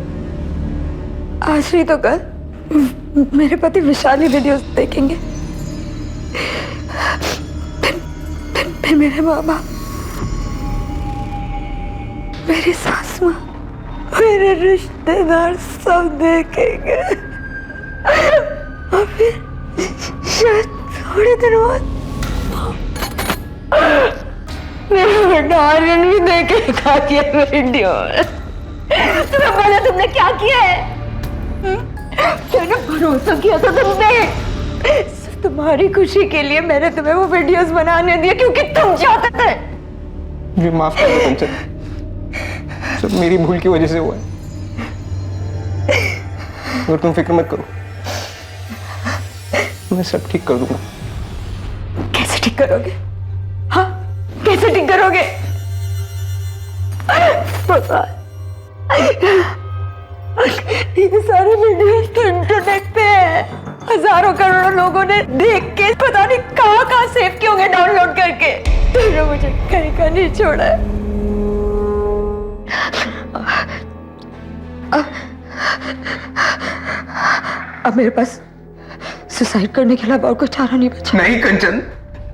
आज नहीं तो कल मेरे पति विशाल ही वीडियोस देखेंगे, फिर मेरे माँ बाप, मेरी सास माँ, मेरे रिश्तेदार सब देखेंगे, और फिर शायद थोड़े दिन बाद मेरा बेटा आर्यन भी देखेगा ये वीडियो। तुम्हें बोला तुमने क्या किया है? मैंने भरोसा किया था तुमने, सिर्फ तुम्हारी खुशी के लिए मैंने तुम्हें वो वीडियोस बनाने दिए क्योंकि तुम चाहते थे। मुझे माफ कर दो कंचन, सब मेरी भूल की वजह से हुआ है, और तुम फिक्र मत करो, मैं सब ठीक कर दूंगा। कैसे ठीक करोगे? हाँ, कैसे ठीक करोगे? पता ये सारे वीडियोस तो इंटरनेट पे है, हजारों करोड़ों लोगों ने देख के पता नहीं कहाँ सेव किए होंगे डाउनलोड करके। तुमने मुझे कहीं का नहीं छोड़ा है। अब मेरे पास सुसाइड करने के अलावा और कोई चारा नहीं बचा। नहीं कंचन,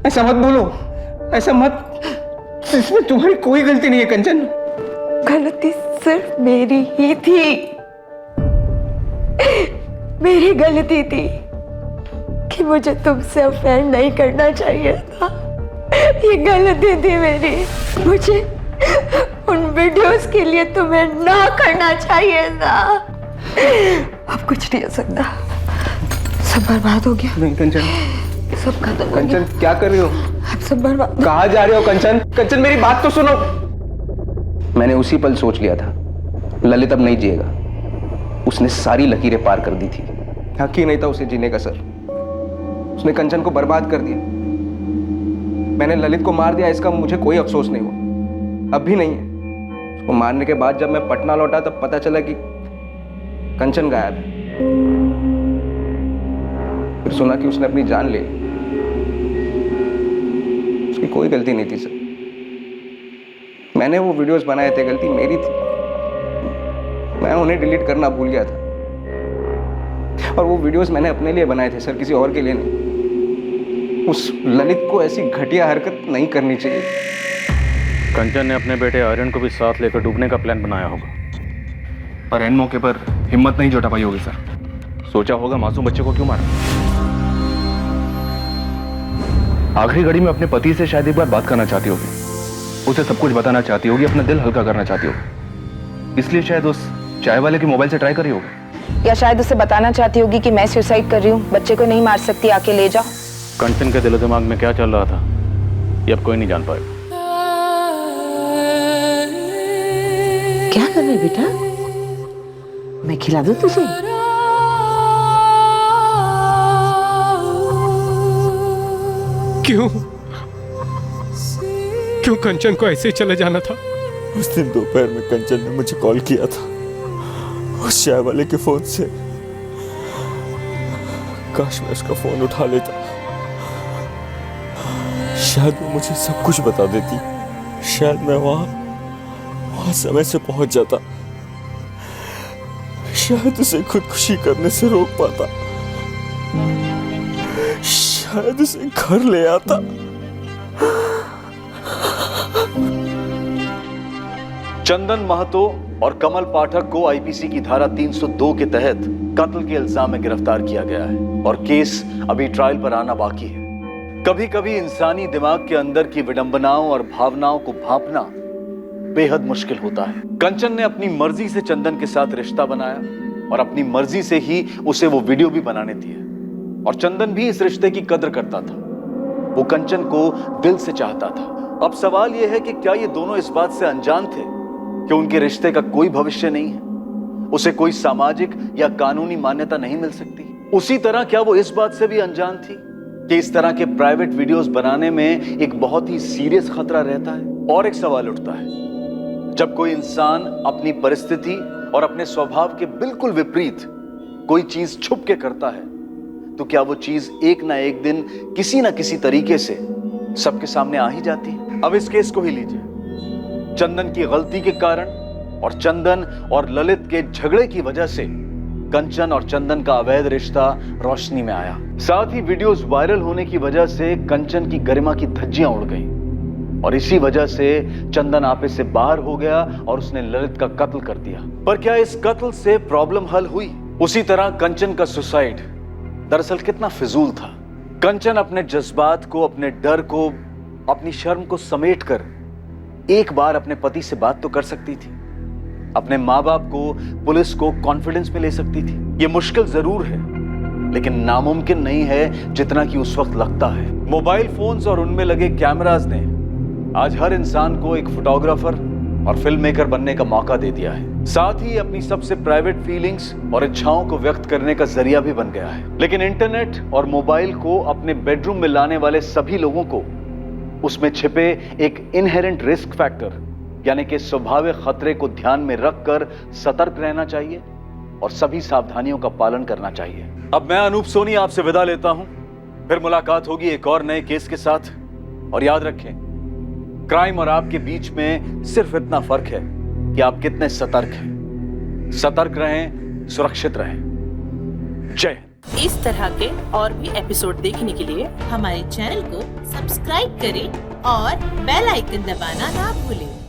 ऐसा मत बोलो, ऐसा मत, इसमें तुम्हारी कोई गलती नहीं है कंचन। गलती सिर्फ मेरी ही थी, मेरी गलती थी कि मुझे तुमसे अफेयर नहीं करना चाहिए था। ये गलती थी मेरी। मुझे उन वीडियोस के लिए तुम्हें ना करना चाहिए था। अब कुछ नहीं हो सकता, सब बर्बाद हो गया। नहीं कंचन, सब खत्म हो गया। कंचन क्या कर रही हो? अब सब बर्बाद। कहाँ जा रहे हो कंचन? कंचन मेरी बात तो सुनो। मैंने उसी पल सोच लिया था ललित अब नहीं जिएगा। उसने सारी लकीरें पार कर दी थी। हक ही नहीं था उसे जीने का सर। उसने कंचन को बर्बाद कर दिया। मैंने ललित को मार दिया, इसका मुझे कोई अफसोस नहीं हुआ, अब भी नहीं है। उसको मारने के बाद जब मैं पटना लौटा तब पता चला कि कंचन गायब है। फिर सुना कि उसने अपनी जान ले ली। उसकी कोई गलती नहीं थी सर। मैंने वो वीडियोस बनाए थे, गलती मेरी थी। मैं उन्हें डिलीट करना भूल गया था। और वो वीडियोस मैंने अपने लिए बनाए थे सर, किसी और के लिए नहीं। उस ललित को ऐसी घटिया हरकत नहीं करनी चाहिए। कंचन ने अपने बेटे आर्यन को भी साथ लेकर डूबने का प्लान बनाया होगा, पर एन मौके पर हिम्मत नहीं जुटा पाई होगी सर। सोचा होगा मासूम बच्चे को क्यों मारा। आखिरी घड़ी में अपने पति से शायद एक बार बात करना चाहती होगी, उसे सब कुछ बताना चाहती होगी, अपना दिल हल्का करना चाहती होगी, इसलिए शायद उस चाय वाले के मोबाइल से ट्राई करी होगी। या शायद उसे बताना चाहती होगी कि मैं सुसाइड कर रही हूँ, बच्चे को नहीं मार सकती, आके ले जाओ। कंचन के दिलो दिमाग में क्या चल रहा था ये अब कोई नहीं जान पाएगा। क्या कर रहे बेटा? मैं खिला दूं तुझे? क्यों क्यों कंचन को ऐसे ही चले जाना था? उस दिन दोपहर में कंचन ने मुझे कॉल किया था उस चाय वाले के फोन से। काश मैं उसका फोन उठा लेता, शायद वो मुझे सब कुछ बता देती, शायद मैं वहां समय से पहुंच जाता, शायद उसे खुदकुशी करने से रोक पाता, शायद उसे घर ले आता। चंदन महतो और कमल पाठक को आईपीसी की धारा 302 के तहत कत्ल के इल्जाम में गिरफ्तार किया गया है और केस अभी ट्रायल पर आना बाकी है। कभी कभी इंसानी दिमाग के अंदर की विडंबनाओं और भावनाओं को भांपना बेहद मुश्किल होता है। कंचन ने अपनी मर्जी से चंदन के साथ रिश्ता बनाया और अपनी मर्जी से ही उसे वो वीडियो भी बनाने दिए और चंदन भी इस रिश्ते की कद्र करता था। वो कंचन को दिल से चाहता था। अब सवाल यह है कि क्या ये दोनों इस बात से अनजान थे कि उनके रिश्ते का कोई भविष्य नहीं है, उसे कोई सामाजिक या कानूनी मान्यता नहीं मिल सकती। उसी तरह क्या वो इस बात से भी अनजान थी कि इस तरह के प्राइवेट वीडियोस बनाने में एक बहुत ही सीरियस खतरा रहता है। और एक सवाल उठता है, जब कोई इंसान अपनी परिस्थिति और अपने स्वभाव के बिल्कुल विपरीत कोई चीज छुप के करता है तो क्या वो चीज एक ना एक दिन किसी ना किसी तरीके से सबके सामने आ ही जाती है। अब इस केस को ही लीजिए। चंदन की गलती के कारण और चंदन और ललित के झगड़े की वजह से कंचन और चंदन का अवैध रिश्ता रोशनी में आया। साथ ही वीडियोस वायरल होने की वजह से कंचन की गरिमा की धज्जियां उड़ गईं और इसी वजह से चंदन आपे से बाहर हो गया और उसने ललित का कत्ल कर दिया। पर क्या इस कत्ल से प्रॉब्लम हल हुई? उसी तरह कंचन का सुसाइड दरअसल कितना फिजूल था। कंचन अपने जज्बात को, अपने डर को, अपनी शर्म को समेट कर एक बार अपने पति से बात तो कर सकती थी, अपने माँ बाप को, पुलिस को कॉन्फिडेंस में ले सकती थी। ये मुश्किल जरूर है लेकिन नामुमकिन नहीं है जितना कि उस वक्त लगता है। मोबाइल फोन्स और उनमें लगे कैमरास ने आज हर इंसान को एक फोटोग्राफर और फिल्म मेकर बनने का मौका दे दिया है। साथ ही अपनी सबसे प्राइवेट फीलिंग्स और इच्छाओं को व्यक्त करने का जरिया भी बन गया है। लेकिन इंटरनेट और मोबाइल को अपने बेडरूम में लाने वाले सभी लोगों को उसमें छिपे एक इनहेरेंट रिस्क फैक्टर यानी कि स्वाभाविक खतरे को ध्यान में रखकर सतर्क रहना चाहिए और सभी सावधानियों का पालन करना चाहिए। अब मैं अनूप सोनी आपसे विदा लेता हूं, फिर मुलाकात होगी एक और नए केस के साथ। और याद रखें, क्राइम और आपके बीच में सिर्फ इतना फर्क है कि आप कितने सतर्क हैं। सतर्क रहें, सुरक्षित रहें। जय हिंद। इस तरह के और भी एपिसोड देखने के लिए हमारे चैनल को सब्सक्राइब करें और बेल आइकन दबाना ना भूलें।